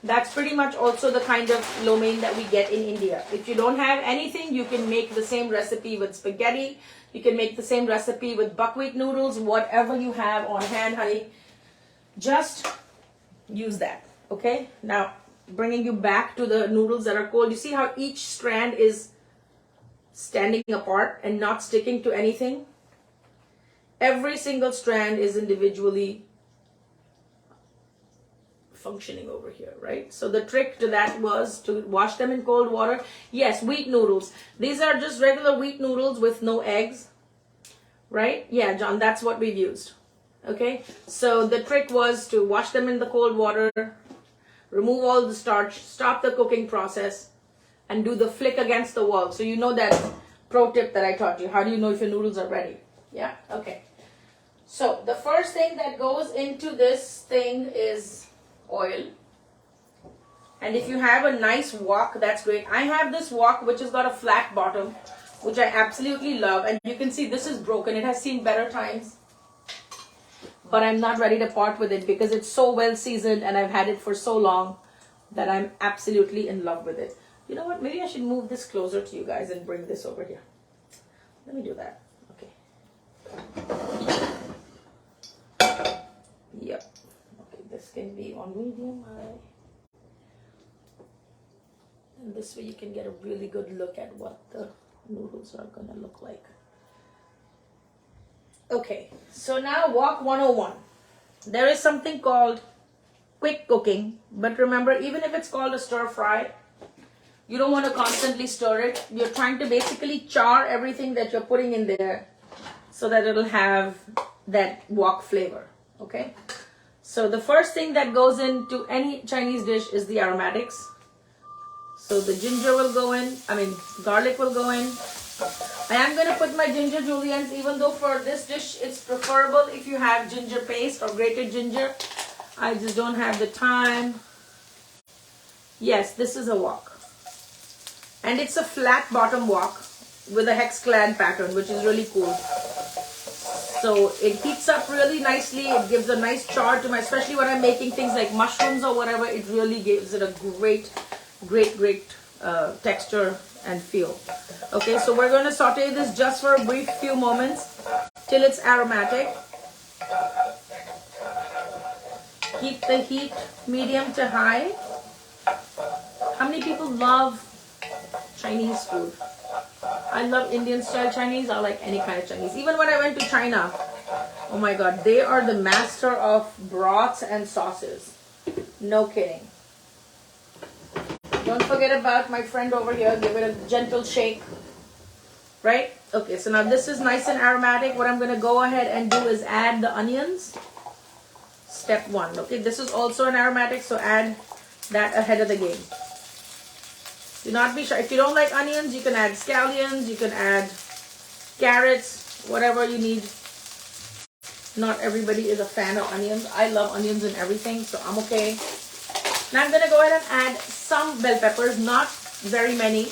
That's pretty much also the kind of lo mein that we get in India. If you don't have anything, you can make the same recipe with spaghetti. You can make the same recipe with buckwheat noodles, whatever you have on hand, honey. Just use that, okay? Now, bringing you back to the noodles that are cold. You see how each strand is standing apart and not sticking to anything? Every single strand is individually functioning over here, right? So the trick to that was to wash them in cold water. Yes, wheat noodles. These are just regular wheat noodles with no eggs, right? Yeah, John, that's what we've used. Okay, so the trick was to wash them in the cold water, remove all the starch, stop the cooking process, and do the flick against the wall. So you know that pro tip that I taught you. How do you know if your noodles are ready? Yeah, okay. So the first thing that goes into this thing is oil. And if you have a nice wok, that's great. I have this wok which has got a flat bottom, which I absolutely love. And you can see this is broken. It has seen better times. But I'm not ready to part with it because it's so well seasoned and I've had it for so long that I'm absolutely in love with it. You know what? Maybe I should move this closer to you guys and bring this over here. Let me do that. Okay. Yep. Okay, this can be on medium high. And this way you can get a really good look at what the noodles are going to look like. Okay, so now wok 101. There is something called quick cooking, but remember, even if it's called a stir fry, you don't want to constantly stir it. You're trying to basically char everything that you're putting in there so that it'll have that wok flavor, okay? So the first thing that goes into any Chinese dish is the aromatics. So the ginger will go in, garlic will go in. I am going to put my ginger juliennes, even though for this dish it's preferable if you have ginger paste or grated ginger. I just don't have the time. Yes, this is a wok. And it's a flat bottom wok with a hex clad pattern, which is really cool. So it heats up really nicely. It gives a nice char to my, especially when I'm making things like mushrooms or whatever, it really gives it a great texture and feel. Okay, so we're going to saute this just for a brief few moments till it's aromatic. Keep the heat medium to high. How many people love Chinese food? I love Indian style Chinese. I like any kind of Chinese. Even when I went to China, oh my God, they are the master of broths and sauces. No kidding. Don't forget about my friend over here. Give it a gentle shake. Right? Okay, so now this is nice and aromatic. What I'm going to go ahead and do is add the onions. Step 1. Okay, this is also an aromatic, so add that ahead of the game. Do not be shy. If you don't like onions, you can add scallions. You can add carrots, whatever you need. Not everybody is a fan of onions. I love onions and everything, so I'm okay. Now I'm going to go ahead and add some bell peppers, not very many,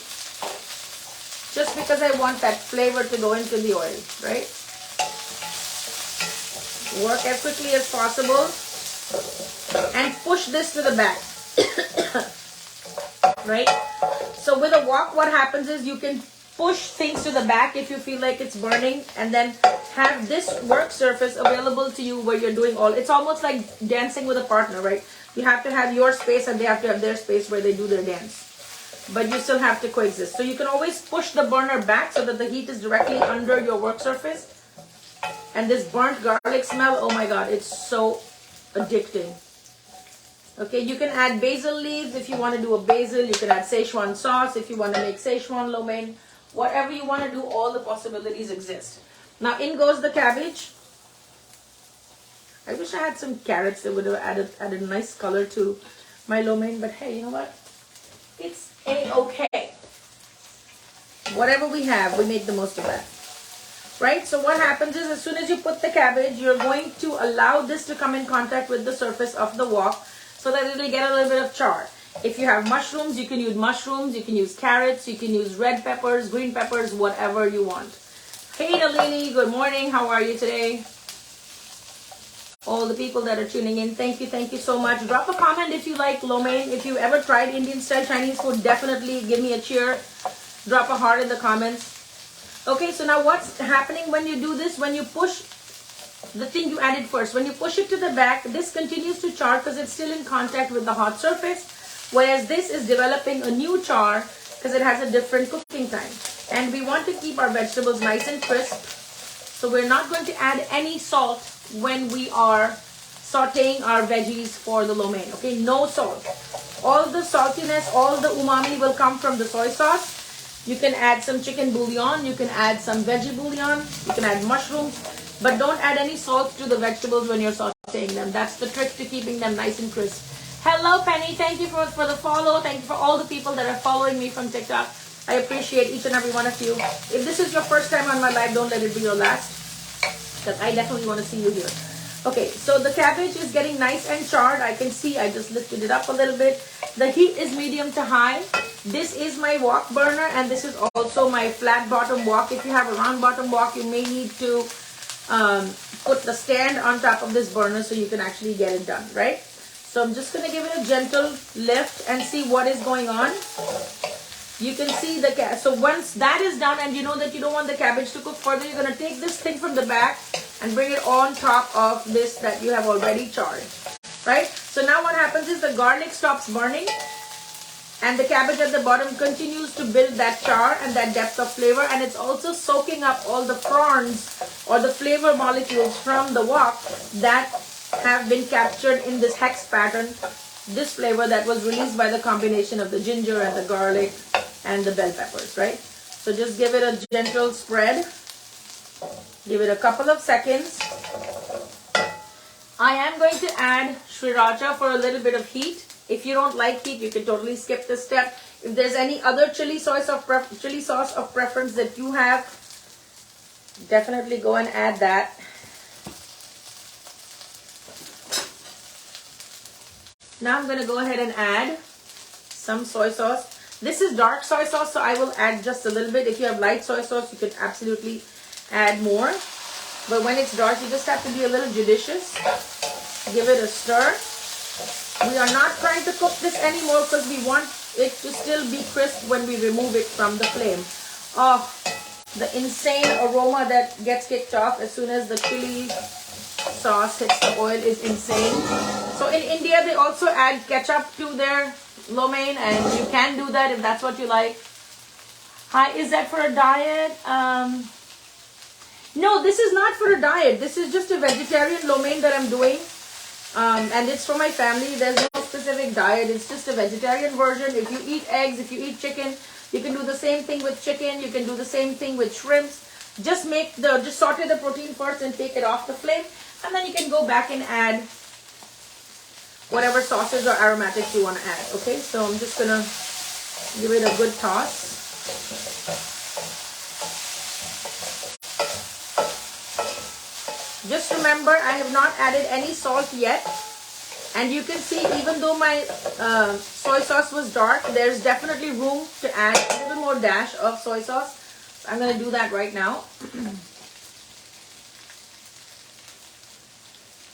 just because I want that flavor to go into the oil, right? Work as quickly as possible and push this to the back, right? So with a wok, what happens is you can push things to the back if you feel like it's burning, and then have this work surface available to you where you're doing all. It's almost like dancing with a partner, right? You have to have your space and they have to have their space where they do their dance. But you still have to coexist. So you can always push the burner back so that the heat is directly under your work surface. And this burnt garlic smell, oh my God, it's so addicting. Okay, you can add basil leaves if you want to do a basil. You can add Szechuan sauce if you want to make Szechuan lo mein. Whatever you want to do, all the possibilities exist. Now in goes the cabbage. I wish I had some carrots that would have added a nice color to my lo mein. But hey, you know what? It's a-okay. Whatever we have, we make the most of that. Right? So what happens is, as soon as you put the cabbage, you're going to allow this to come in contact with the surface of the wok so that it will get a little bit of char. If you have mushrooms, you can use mushrooms, you can use carrots, you can use red peppers, green peppers, whatever you want. Hey Nalini, good morning. How are you today? All the people that are tuning in, thank you so much. Drop a comment if you like lo mein. If you ever tried Indian style Chinese food, definitely give me a cheer. Drop a heart in the comments. Okay, so now what's happening when you do this? When you push the thing you added first, when you push it to the back, this continues to char because it's still in contact with the hot surface, whereas this is developing a new char because it has a different cooking time. And we want to keep our vegetables nice and crisp, so we're not going to add any salt when we are sauteing our veggies for the lo mein. Okay, no salt. All the saltiness, all the umami will come from the soy sauce. You can add some chicken bouillon, you can add some veggie bouillon, you can add mushrooms, but don't add any salt to the vegetables when you're sauteing them. That's the trick to keeping them nice and crisp. Hello Penny, thank you for the follow. Thank you for all the people that are following me from TikTok. I appreciate each and every one of you. If this is your first time on my live, don't let it be your last, because I definitely want to see you here. Okay, so the cabbage is getting nice and charred. I can see, I just lifted it up a little bit. The heat is medium to high. This is my wok burner, and this is also my flat bottom wok. If you have a round bottom wok, you may need to put the stand on top of this burner so you can actually get it done, right? So I'm just going to give it a gentle lift and see what is going on. You can see the so once that is done and you know that you don't want the cabbage to cook further, you're going to take this thing from the back and bring it on top of this that you have already charred, right? So now what happens is the garlic stops burning and the cabbage at the bottom continues to build that char and that depth of flavor, and it's also soaking up all the prawns or the flavor molecules from the wok that have been captured in this hex pattern, this flavor that was released by the combination of the ginger and the garlic and the bell peppers, right? So just give it a gentle spread. Give it a couple of seconds. I am going to add sriracha for a little bit of heat. If you don't like heat, you can totally skip this step. If there's any other chili sauce of preference that you have, definitely go and add that. Now I'm going to go ahead and add some soy sauce. This is dark soy sauce, so I will add just a little bit. If you have light soy sauce, you can absolutely add more. But when it's dark, you just have to be a little judicious. Give it a stir. We are not trying to cook this anymore because we want it to still be crisp when we remove it from the flame. Oh, the insane aroma that gets kicked off as soon as the chili sauce hits the oil is insane. So in India, they also add ketchup to their lo mein, and you can do that if that's what you like. Hi, is that for a diet? No, this is not for a diet. This is just a vegetarian lo mein that I'm doing. And it's for my family. There's no specific diet. It's just a vegetarian version. If you eat eggs, if you eat chicken, you can do the same thing with chicken. You can do the same thing with shrimps. Just saute the protein first and take it off the flame. And then you can go back and add whatever sauces or aromatics you want to add. Okay, so I'm just going to give it a good toss. Just remember, I have not added any salt yet. And you can see, even though my soy sauce was dark, there's definitely room to add a little more dash of soy sauce. So I'm going to do that right now.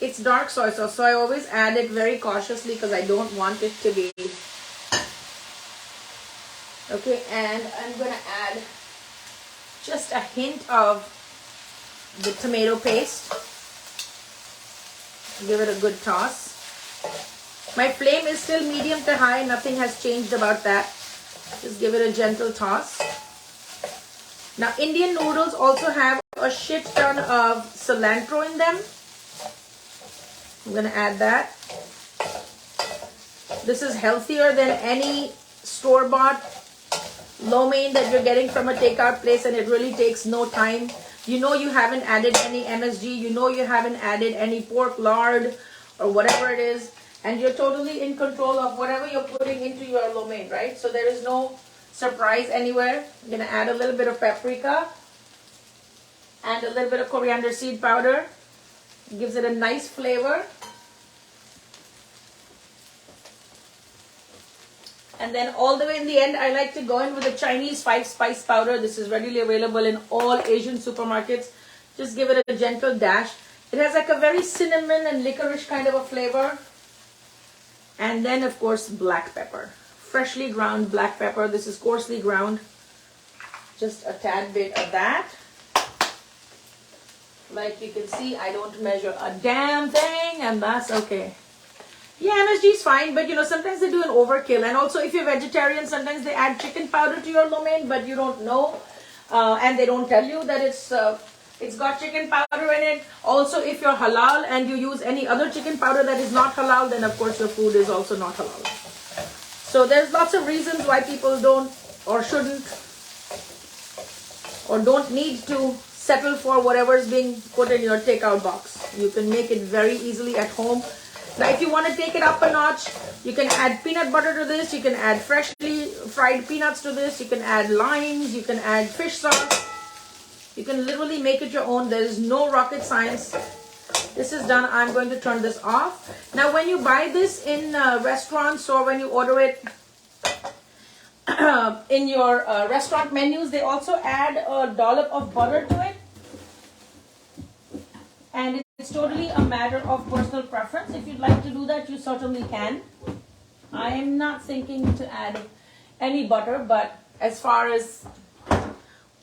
It's dark soy sauce, so I always add it very cautiously because I don't want it to be. Okay, and I'm going to add just a hint of the tomato paste. Give it a good toss. My flame is still medium to high. Nothing has changed about that. Just give it a gentle toss. Now, Indian noodles also have a shit ton of cilantro in them. I'm going to add that. This is healthier than any store-bought lo mein that you're getting from a takeout place, and it really takes no time. You know you haven't added any MSG. You know you haven't added any pork lard or whatever it is. And you're totally in control of whatever you're putting into your lo mein, right? So there is no surprise anywhere. I'm going to add a little bit of paprika and a little bit of coriander seed powder. It gives it a nice flavor. And then all the way in the end, I like to go in with a Chinese 5-spice powder. This is readily available in all Asian supermarkets. Just give it a gentle dash. It has like a very cinnamon and licorice kind of a flavor. And then, of course, black pepper. Freshly ground black pepper. This is coarsely ground. Just a tad bit of that. Like you can see, I don't measure a damn thing, and that's okay. Yeah, MSG is fine, but you know, sometimes they do an overkill. And also, if you're vegetarian, sometimes they add chicken powder to your lo mein, but you don't know. And they don't tell you that it's got chicken powder in it. Also, if you're halal and you use any other chicken powder that is not halal, then of course your food is also not halal. So there's lots of reasons why people don't or shouldn't or don't need to settle for whatever is being put in your takeout box. You can make it very easily at home. Now, if you want to take it up a notch, you can add peanut butter to this. You can add freshly fried peanuts to this. You can add limes. You can add fish sauce. You can literally make it your own. There is no rocket science. This is done. I'm going to turn this off. Now, when you buy this in restaurants or when you order it in your restaurant menus, they also add a dollop of butter to it. And it's totally a matter of personal preference. If you'd like to do that, you certainly can. I am not thinking to add any butter, but as far as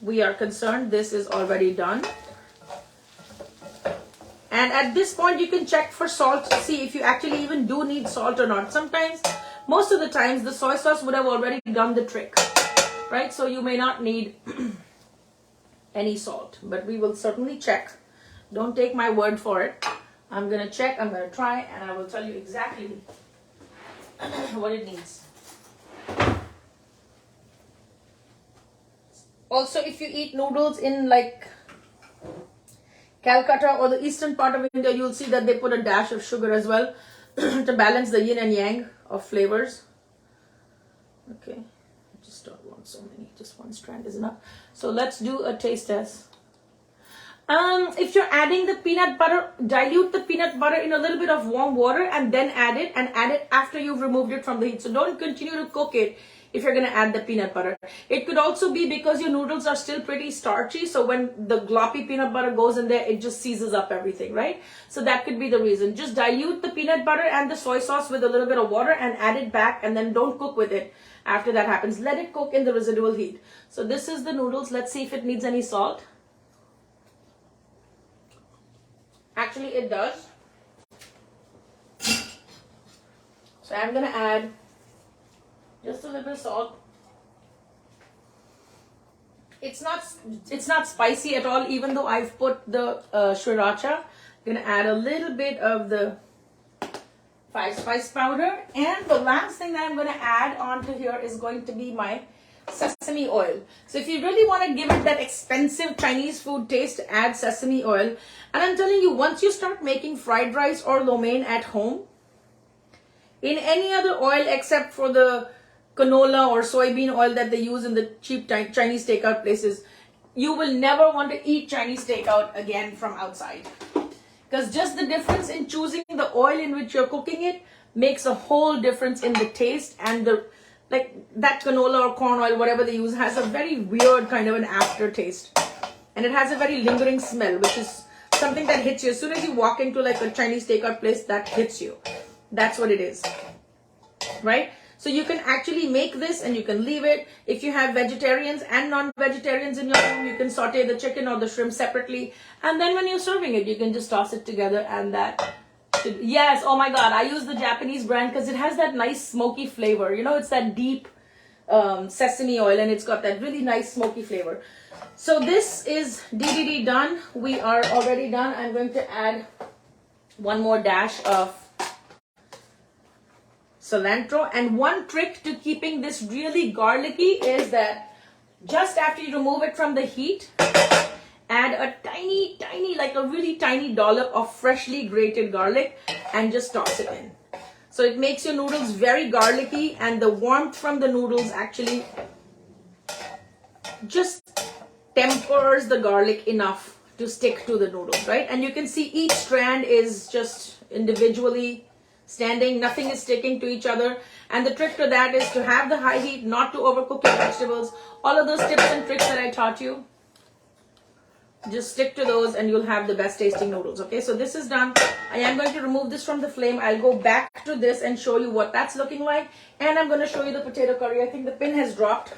we are concerned, this is already done. And at this point, you can check for salt to see if you actually even do need salt or not. Sometimes, most of the times, the soy sauce would have already done the trick, right? So you may not need any salt, but we will certainly check. Don't take my word for it. I'm going to check, I'm going to try, and I will tell you exactly what it needs. Also, if you eat noodles in like Calcutta or the eastern part of India, you'll see that they put a dash of sugar as well to balance the yin and yang of flavors. Okay, I just don't want so many, just one strand is enough. So let's do a taste test. If you're adding the peanut butter, dilute the peanut butter in a little bit of warm water and then add it after you've removed it from the heat. So don't continue to cook it if you're going to add the peanut butter. It could also be because your noodles are still pretty starchy. So when the gloppy peanut butter goes in there, it just seizes up everything, right? So that could be the reason. Just dilute the peanut butter and the soy sauce with a little bit of water and add it back, and then don't cook with it after that happens. Let it cook in the residual heat. So this is the noodles. Let's see if it needs any salt. Actually, it does. So I'm going to add just a little bit of salt. It's not spicy at all, even though I've put the sriracha. I'm going to add a little bit of the 5-spice powder. And the last thing that I'm going to add onto here is going to be my sesame oil. So if you really want to give it that expensive Chinese food taste, add sesame oil. And I'm telling you, once you start making fried rice or lo mein at home, in any other oil except for the canola or soybean oil that they use in the cheap Chinese takeout places, you will never want to eat Chinese takeout again from outside. Because just the difference in choosing the oil in which you're cooking it makes a whole difference in the taste, and the like that canola or corn oil, whatever they use, has a very weird kind of an aftertaste. And it has a very lingering smell, which is something that hits you. As soon as you walk into like a Chinese takeout place, that hits you. That's what it is. Right? So you can actually make this and you can leave it. If you have vegetarians and non-vegetarians in your home, you can saute the chicken or the shrimp separately. And then when you're serving it, you can just toss it together and that should, yes, oh my God, I use the Japanese brand because it has that nice smoky flavor. You know, it's that deep sesame oil and it's got that really nice smoky flavor. So this is DDD done. We are already done. I'm going to add one more dash of cilantro. And one trick to keeping this really garlicky is that just after you remove it from the heat, add a tiny, like a really tiny dollop of freshly grated garlic and just toss it in. So it makes your noodles very garlicky, and the warmth from the noodles actually just tempers the garlic enough to stick to the noodles, right? And you can see each strand is just individually standing, nothing is sticking to each other. And the trick to that is to have the high heat, not to overcook your vegetables. All of those tips and tricks that I taught you, just stick to those and you'll have the best tasting noodles. Okay, so this is done. I am going to remove this from the flame. I'll go back to this and show you what that's looking like. And I'm going to show you the potato curry. I think the pin has dropped.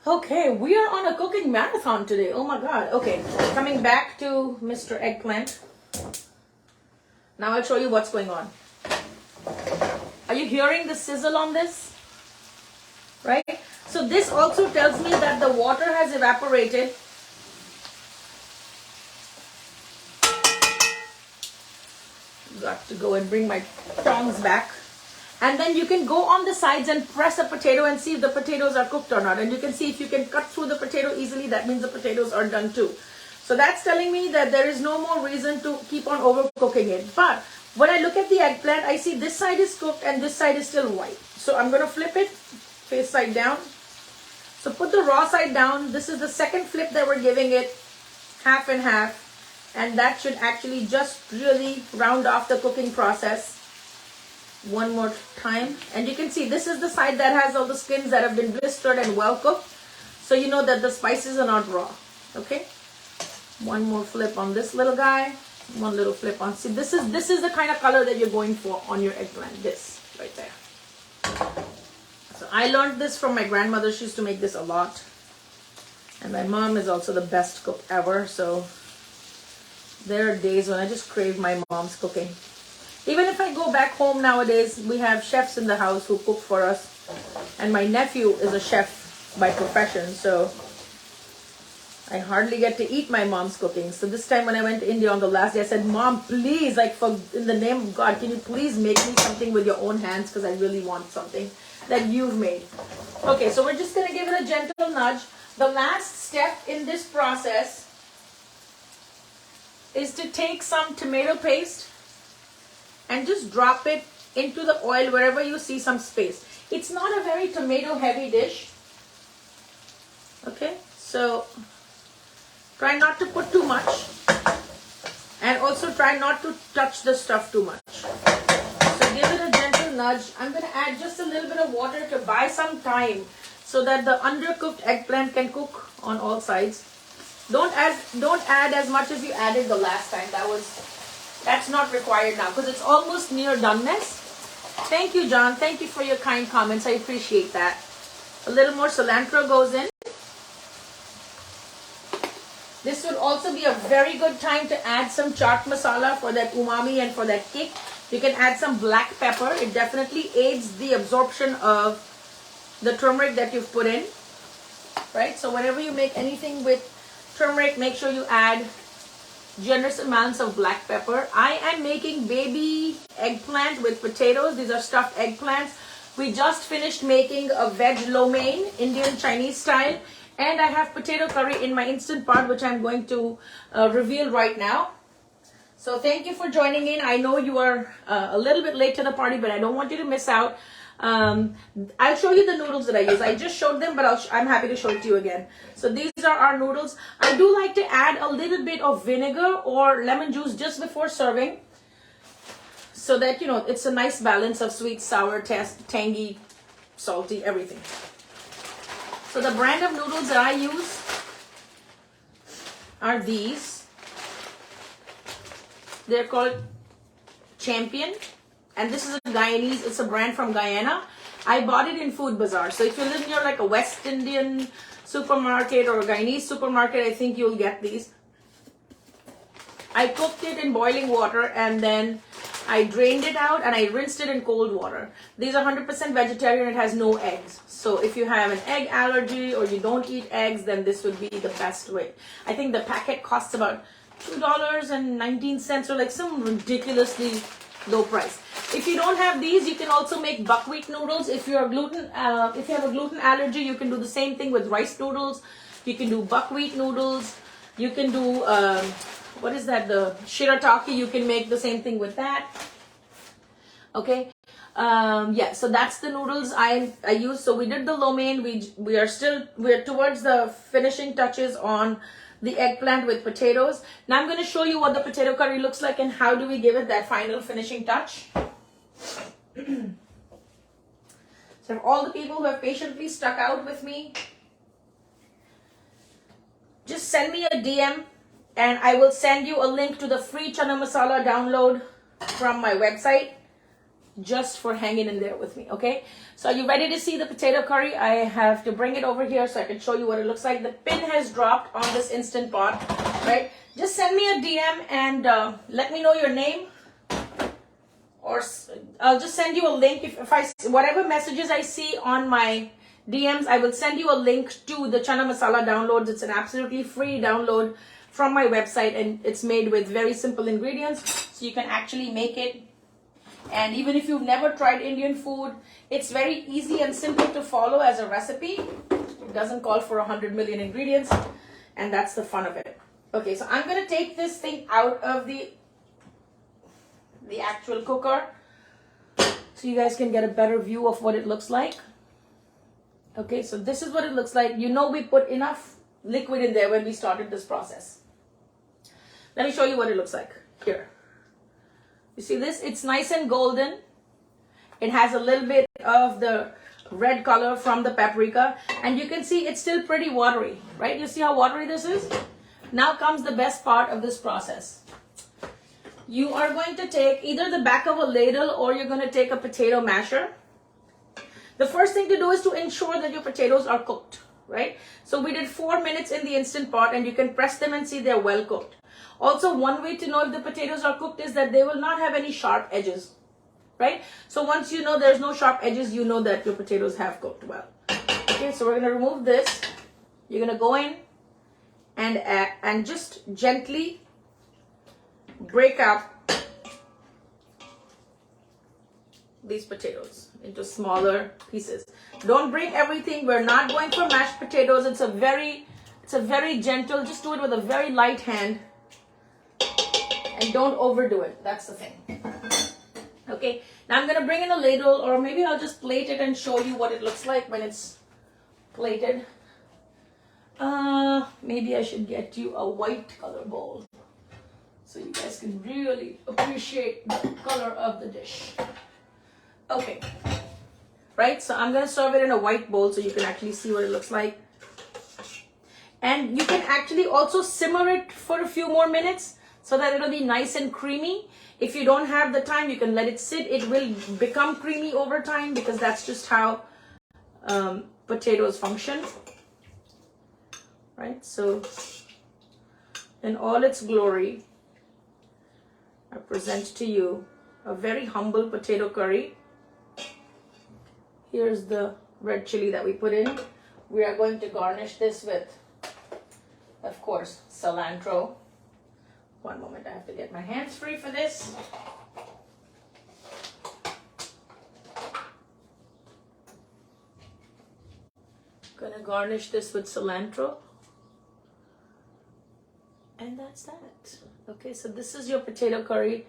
Okay, we are on a cooking marathon today. Oh my God. Okay, coming back to Mr. Eggplant. Now I'll show you what's going on. Are you hearing the sizzle on this? Right? So this also tells me that the water has evaporated. Got to go and bring my tongs back. And then you can go on the sides and press a potato and see if the potatoes are cooked or not. And you can see if you can cut through the potato easily, that means the potatoes are done too. So that's telling me that there is no more reason to keep on overcooking it. But when I look at the eggplant, I see this side is cooked and this side is still white. So I'm going to flip it face side down. So put the raw side down. This is the second flip that we're giving it, half and half. And that should actually just really round off the cooking process. One more time. And you can see this is the side that has all the skins that have been blistered and well cooked. So you know that the spices are not raw. Okay. One more flip on this little guy. One little flip on. See, this is the kind of color that you're going for on your eggplant. This right there. So I learned this from my grandmother. She used to make this a lot. And my mom is also the best cook ever. So there are days when I just crave my mom's cooking. Even if I go back home nowadays, we have chefs in the house who cook for us. And my nephew is a chef by profession, so I hardly get to eat my mom's cooking. So this time when I went to India on the last day, I said, Mom, please, like in the name of God, can you please make me something with your own hands? Because I really want something that you've made. Okay, so we're just going to give it a gentle nudge. The last step in this process is to take some tomato paste and just drop it into the oil wherever you see some space. It's not a very tomato heavy dish. Okay, so try not to put too much. And also try not to touch the stuff too much. So give it a gentle nudge. I'm going to add just a little bit of water to buy some time so that the undercooked eggplant can cook on all sides. Don't add as much as you added the last time. That's not required now because it's almost near doneness. Thank you, John. Thank you for your kind comments. I appreciate that. A little more cilantro goes in. This would also be a very good time to add some chaat masala for that umami and for that kick. You can add some black pepper. It definitely aids the absorption of the turmeric that you've put in. Right? So whenever you make anything with turmeric, make sure you add generous amounts of black pepper. I am making baby eggplant with potatoes. These are stuffed eggplants. We just finished making a veg lo mein, Indian Chinese style. And I have potato curry in my Instant Pot, which I'm going to reveal right now. So thank you for joining in. I know you are a little bit late to the party, but I don't want you to miss out. I'll show you the noodles that I use. I just showed them, but I'm happy to show it to you again. So these are our noodles. I do like to add a little bit of vinegar or lemon juice just before serving, so that, you know, it's a nice balance of sweet, sour, tangy, salty, everything. So the brand of noodles that I use are these. They're called Champion. And this is a Guyanese, it's a brand from Guyana. I bought it in Food Bazaar. So if you live near like a West Indian supermarket or a Guyanese supermarket, I think you'll get these. I cooked it in boiling water and then I drained it out and I rinsed it in cold water. These are 100% vegetarian, it has no eggs. So if you have an egg allergy or you don't eat eggs, then this would be the best way. I think the packet costs about $2.19 or like some ridiculously low price. If you don't have these, you can also make buckwheat noodles. If you have a gluten allergy, you can do the same thing with rice noodles. You can do buckwheat noodles. You can do, what is that? The shirataki. You can make the same thing with that. Okay. Yeah, so that's the noodles I use. So we did the lo mein. We're towards the finishing touches on the eggplant with potatoes. Now I'm going to show you what the potato curry looks like and how do we give it that final finishing touch. So all the people who have patiently stuck out with me, just send me a DM and I will send you a link to the free chana masala download from my website just for hanging in there with me, okay? So are you ready to see the potato curry? I have to bring it over here so I can show you what it looks like. The pin has dropped on this Instant Pot, right? Just send me a DM and let me know your name, or I'll just send you a link. If whatever messages I see on my DMs, I will send you a link to the chana masala downloads. It's an absolutely free download from my website and it's made with very simple ingredients, so you can actually make it. And even if you've never tried Indian food, it's very easy and simple to follow as a recipe. It doesn't call for 100 million ingredients, and that's the fun of it. Okay, so I'm going to take this thing out of the actual cooker so you guys can get a better view of what it looks like. Okay, so this is what it looks like. You know we put enough liquid in there when we started this process. Let me show you what it looks like here. You see this? It's nice and golden. It has a little bit of the red color from the paprika. And you can see it's still pretty watery, right? You see how watery this is? Now comes the best part of this process. You are going to take either the back of a ladle or you're going to take a potato masher. The first thing to do is to ensure that your potatoes are cooked, right? So we did 4 minutes in the Instant Pot and you can press them and see they're well cooked. Also, one way to know if the potatoes are cooked is that they will not have any sharp edges, right? So once you know there's no sharp edges, you know that your potatoes have cooked well. Okay, so we're going to remove this. You're going to go in and just gently break up these potatoes into smaller pieces. Don't break everything. We're not going for mashed potatoes. It's a very gentle, just do it with a very light hand. And don't overdo it. That's the thing. Okay, now I'm going to bring in a ladle, or maybe I'll just plate it and show you what it looks like when it's plated. Maybe I should get you a white color bowl so you guys can really appreciate the color of the dish. Okay, right, so I'm going to serve it in a white bowl so you can actually see what it looks like. And you can actually also simmer it for a few more minutes so that it'll be nice and creamy. If you don't have the time, you can let it sit. It will become creamy over time because that's just how potatoes function. Right, so in all its glory, I present to you a very humble potato curry. Here's the red chili that we put in. We are going to garnish this with, of course, cilantro. One moment, I have to get my hands free for this. Gonna garnish this with cilantro. And that's that. Okay, so this is your potato curry.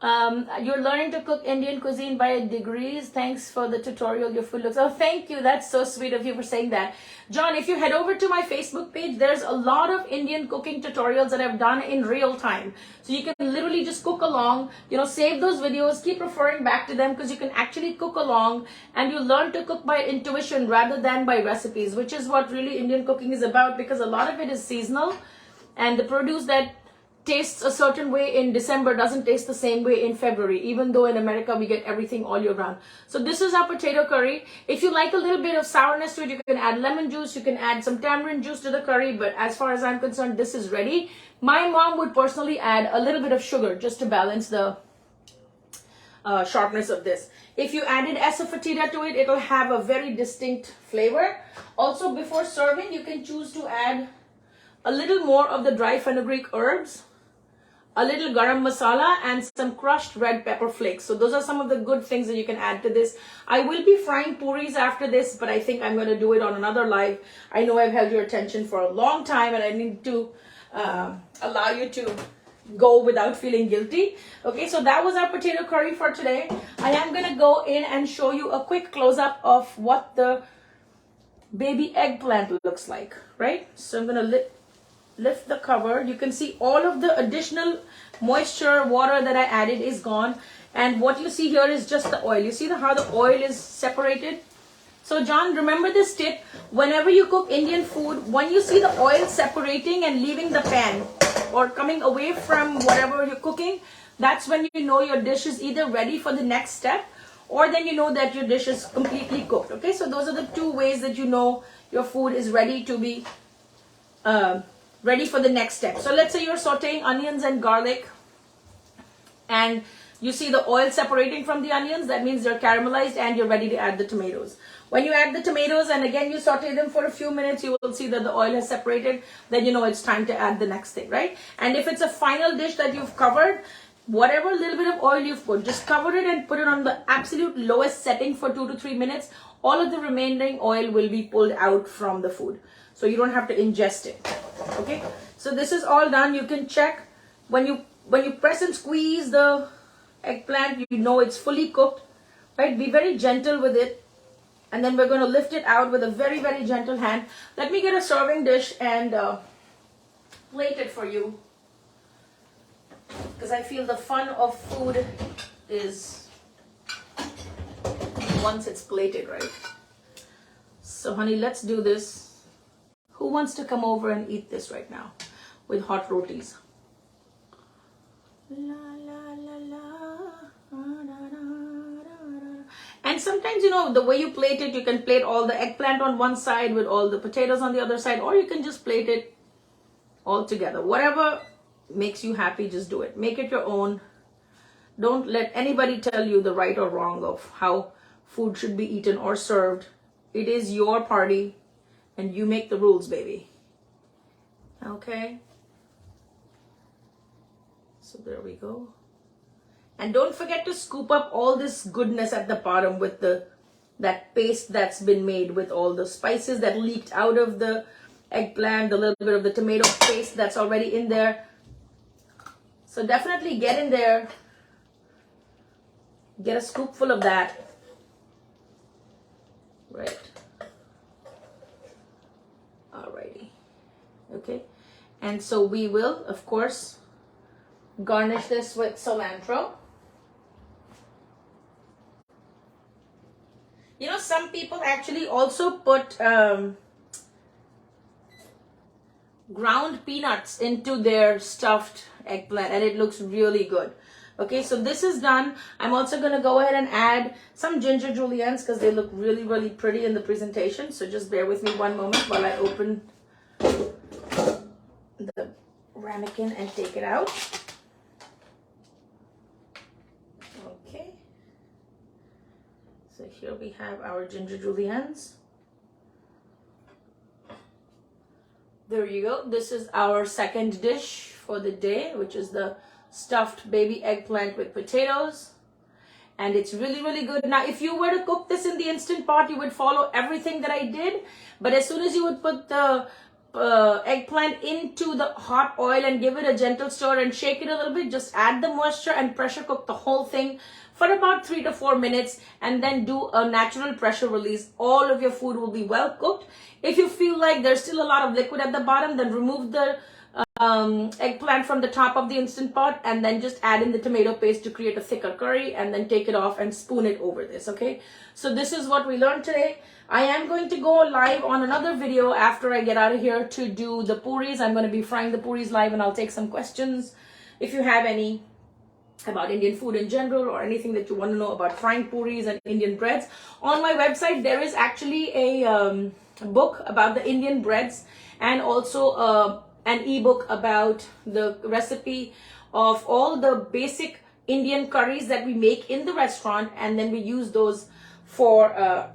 You're learning to cook Indian cuisine by degrees. Thanks for the tutorial. Your food looks... Oh, thank you. That's so sweet of you for saying that. John, if you head over to my Facebook page, there's a lot of Indian cooking tutorials that I've done in real time. So you can literally just cook along, save those videos, keep referring back to them because you can actually cook along and you learn to cook by intuition rather than by recipes, which is what really Indian cooking is about because a lot of it is seasonal and the produce that tastes a certain way in December doesn't taste the same way in February, even though in America we get everything all year round. So this is our potato curry. If you like a little bit of sourness to it, you can add lemon juice, you can add some tamarind juice to the curry, but as far as I'm concerned, this is ready. My mom would personally add a little bit of sugar just to balance the sharpness of this. If you added asafoetida to it, it'll have a very distinct flavor. Also, before serving, you can choose to add a little more of the dry fenugreek herbs, a little garam masala, and some crushed red pepper flakes. So those are some of the good things that you can add to this. I will be frying puris after this, but I think I'm going to do it on another live. I know I've held your attention for a long time, and I need to allow you to go without feeling guilty. Okay, so that was our potato curry for today. I am going to go in and show you a quick close-up of what the baby eggplant looks like, right? So I'm going to lift the cover. You can see all of the additional moisture, water that I added is gone. And what you see here is just the oil. You see how the oil is separated? So John, remember this tip. Whenever you cook Indian food, when you see the oil separating and leaving the pan or coming away from whatever you're cooking, that's when you know your dish is either ready for the next step, or then you know that your dish is completely cooked. Okay, so those are the two ways that you know your food is ready to be ready for the next step. So let's say you're sauteing onions and garlic and you see the oil separating from the onions. That means they're caramelized and you're ready to add the tomatoes. When you add the tomatoes and again you saute them for a few minutes, you will see that the oil has separated. Then you know it's time to add the next thing, right? And if it's a final dish that you've covered, whatever little bit of oil you've put, just cover it and put it on the absolute lowest setting for 2 to 3 minutes. All of the remaining oil will be pulled out from the food, so you don't have to ingest it. Okay, so this is all done. You can check when you press and squeeze the eggplant, you know it's fully cooked, right? Be very gentle with it, and then we're going to lift it out with a very, very gentle hand. Let me get a serving dish and plate it for you, because I feel the fun of food is once it's plated, right? So honey, let's do this. Who wants to come over and eat this right now with hot rotis? La, la, la, la. And sometimes, you know, the way you plate it, you can plate all the eggplant on one side with all the potatoes on the other side, or you can just plate it all together. Whatever makes you happy, just do it. Make it your own. Don't let anybody tell you the right or wrong of how food should be eaten or served. It is your party. And you make the rules, baby. Okay? So there we go. And don't forget to scoop up all this goodness at the bottom with that paste that's been made with all the spices that leaked out of the eggplant, the little bit of the tomato paste that's already in there. So definitely get in there. Get a scoopful of that. Right. Alrighty. Okay. And so we will, of course, garnish this with cilantro. You know, some people actually also put ground peanuts into their stuffed eggplant, and it looks really good. Okay, so this is done. I'm also going to go ahead and add some ginger juliennes because they look really, really pretty in the presentation. So just bear with me one moment while I open the ramekin and take it out. Okay. So here we have our ginger juliennes. There you go. This is our second dish for the day, which is the stuffed baby eggplant with potatoes, and it's really, really good. Now, if you were to cook this in the Instant Pot, you would follow everything that I did, but as soon as you would put the eggplant into the hot oil and give it a gentle stir and shake it a little bit, just add the moisture and pressure cook the whole thing for about 3 to 4 minutes, and then do a natural pressure release. All of your food will be well cooked. If you feel like there's still a lot of liquid at the bottom, then remove the eggplant from the top of the Instant Pot, and then just add in the tomato paste to create a thicker curry, and then take it off and spoon it over this. Okay, so this is what we learned today. I am going to go live on another video after I get out of here to do the puris. I'm going to be frying the puris live, and I'll take some questions if you have any about Indian food in general, or anything that you want to know about frying puris and Indian breads. On my website there is actually a book about the Indian breads, and also an ebook about the recipe of all the basic Indian curries that we make in the restaurant, and then we use those for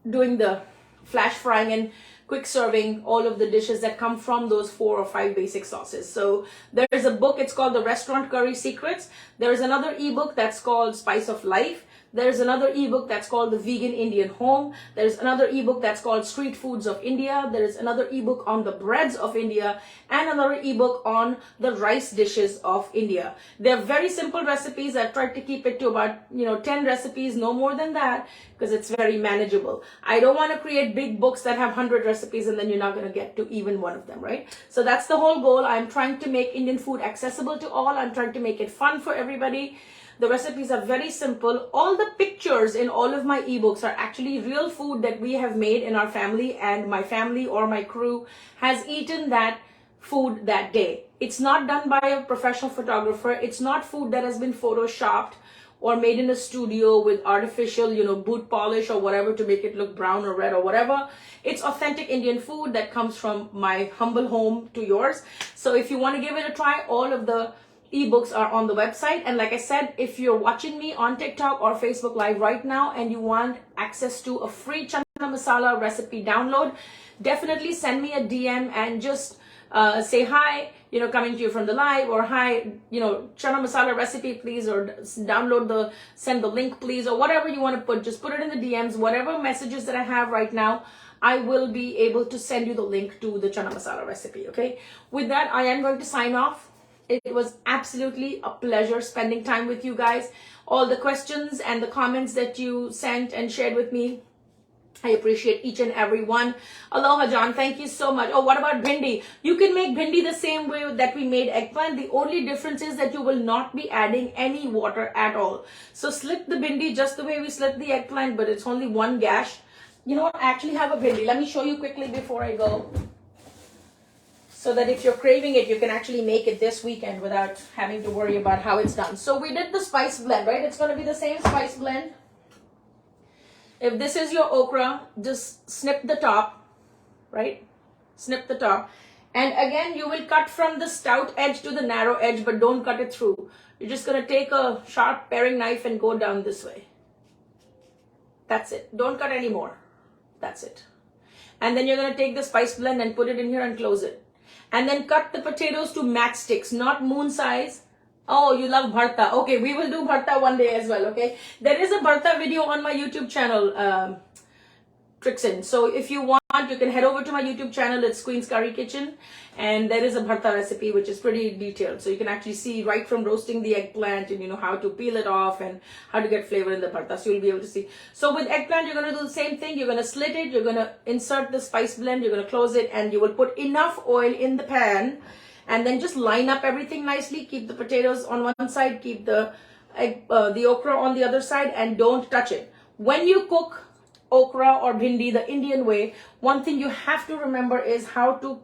doing the flash frying and quick serving all of the dishes that come from those 4 or 5 basic sauces. So there's a book, it's called The Restaurant Curry Secrets. There's another ebook that's called Spice of Life. There's another ebook that's called The Vegan Indian Home. There's another ebook that's called Street Foods of India. There's another ebook on the breads of India, and another ebook on the rice dishes of India. They're very simple recipes. I've tried to keep it to about 10 recipes, no more than that, because it's very manageable. I don't want to create big books that have 100 recipes and then you're not going to get to even one of them, right? So that's the whole goal. I'm trying to make Indian food accessible to all. I'm trying to make it fun for everybody. The recipes are very simple. All the pictures in all of my ebooks are actually real food that we have made in our family, and my family or my crew has eaten that food that day. It's not done by a professional photographer. It's not food that has been photoshopped or made in a studio with artificial, boot polish or whatever to make it look brown or red or whatever. It's authentic Indian food that comes from my humble home to yours. So if you want to give it a try, all of the ebooks are on the website. And like I said, if you're watching me on TikTok or Facebook Live right now and you want access to a free chana masala recipe download, definitely send me a DM and just say hi, coming to you from the live, or hi, chana masala recipe please, or send the link please, or whatever you want to put. Just put it in the DMs. Whatever messages that I have right now, I will be able to send you the link to the chana masala recipe. Okay, with that, I am going to sign off. It was absolutely a pleasure spending time with you guys. All the questions and the comments that you sent and shared with me, I appreciate each and every one. Aloha, John. Thank you so much. Oh, what about bhindi? You can make bhindi the same way that we made eggplant. The only difference is that you will not be adding any water at all. So slit the bhindi just the way we slit the eggplant, but it's only one gash. You know what? I actually have a bhindi. Let me show you quickly before I go, so that if you're craving it, you can actually make it this weekend without having to worry about how it's done. So we did the spice blend, right? It's going to be the same spice blend. If this is your okra, just snip the top, right? Snip the top. And again, you will cut from the stout edge to the narrow edge, but don't cut it through. You're just going to take a sharp paring knife and go down this way. That's it. Don't cut any more. That's it. And then you're going to take the spice blend and put it in here and close it. And then cut the potatoes to matchsticks, not moon size. Oh, you love bharta. Okay, we will do bharta one day as well, okay? There is a bharta video on my YouTube channel, Trixin. So if you want, you can head over to my YouTube channel. It's Queen's Curry Kitchen. And there is a bharta recipe, which is pretty detailed. So you can actually see right from roasting the eggplant and, how to peel it off and how to get flavor in the bharta. So you'll be able to see. So with eggplant, you're going to do the same thing. You're going to slit it. You're going to insert the spice blend. You're going to close it. And you will put enough oil in the pan. And then just line up everything nicely. Keep the potatoes on one side. Keep the okra on the other side. And don't touch it. When you cook okra or bhindi the Indian way, one thing you have to remember is how to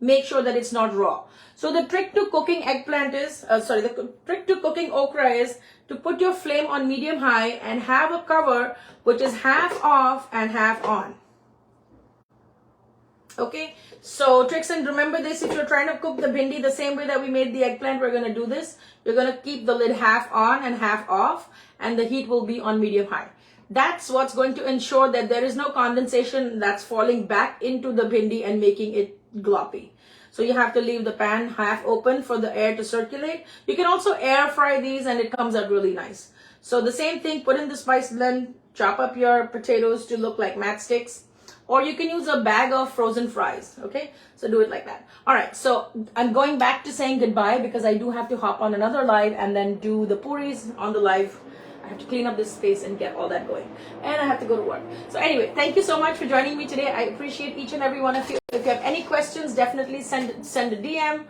make sure that it's not raw. So the trick to cooking eggplant is, the trick to cooking okra is to put your flame on medium high and have a cover which is half off and half on. Okay, so tricks, and remember this, if you're trying to cook the bhindi the same way that we made the eggplant, we're going to do this. You're going to keep the lid half on and half off, and the heat will be on medium high. That's what's going to ensure that there is no condensation that's falling back into the bhindi and making it gloppy. So you have to leave the pan half open for the air to circulate. You can also air fry these and it comes out really nice. So the same thing, put in the spice blend, chop up your potatoes to look like matchsticks, or you can use a bag of frozen fries. Okay, so do it like that. All right, so I'm going back to saying goodbye because I do have to hop on another live and then do the puris on the live. I have to clean up this space and get all that going, and I have to go to work. So anyway, thank you so much for joining me today. I appreciate each and every one of you. If you have any questions, definitely send a DM.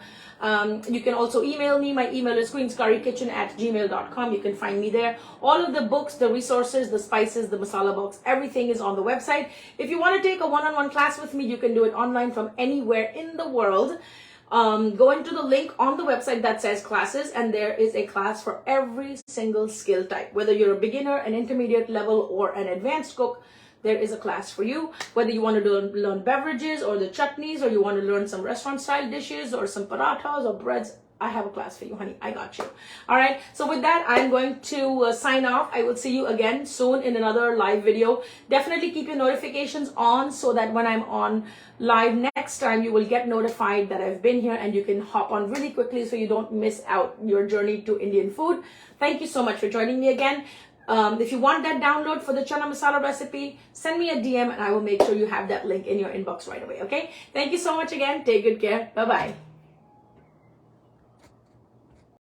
You can also email me. My email is queenscurrykitchen@gmail.com. You can find me there. All of the books, the resources, the spices, the masala box, everything is on the website. If you want to take a one-on-one class with me, you can do it online from anywhere in the world. Go into the link on the website that says classes, and there is a class for every single skill type. Whether you're a beginner, an intermediate level, or an advanced cook, there is a class for you. Whether you want to learn beverages or the chutneys, or you want to learn some restaurant style dishes or some parathas or breads, I have a class for you, honey. I got you. All right. So with that, I'm going to sign off. I will see you again soon in another live video. Definitely keep your notifications on so that when I'm on live next time, you will get notified that I've been here, and you can hop on really quickly so you don't miss out your journey to Indian food. Thank you so much for joining me again. If you want that download for the chana masala recipe, send me a DM and I will make sure you have that link in your inbox right away. Okay. Thank you so much again. Take good care. Bye-bye.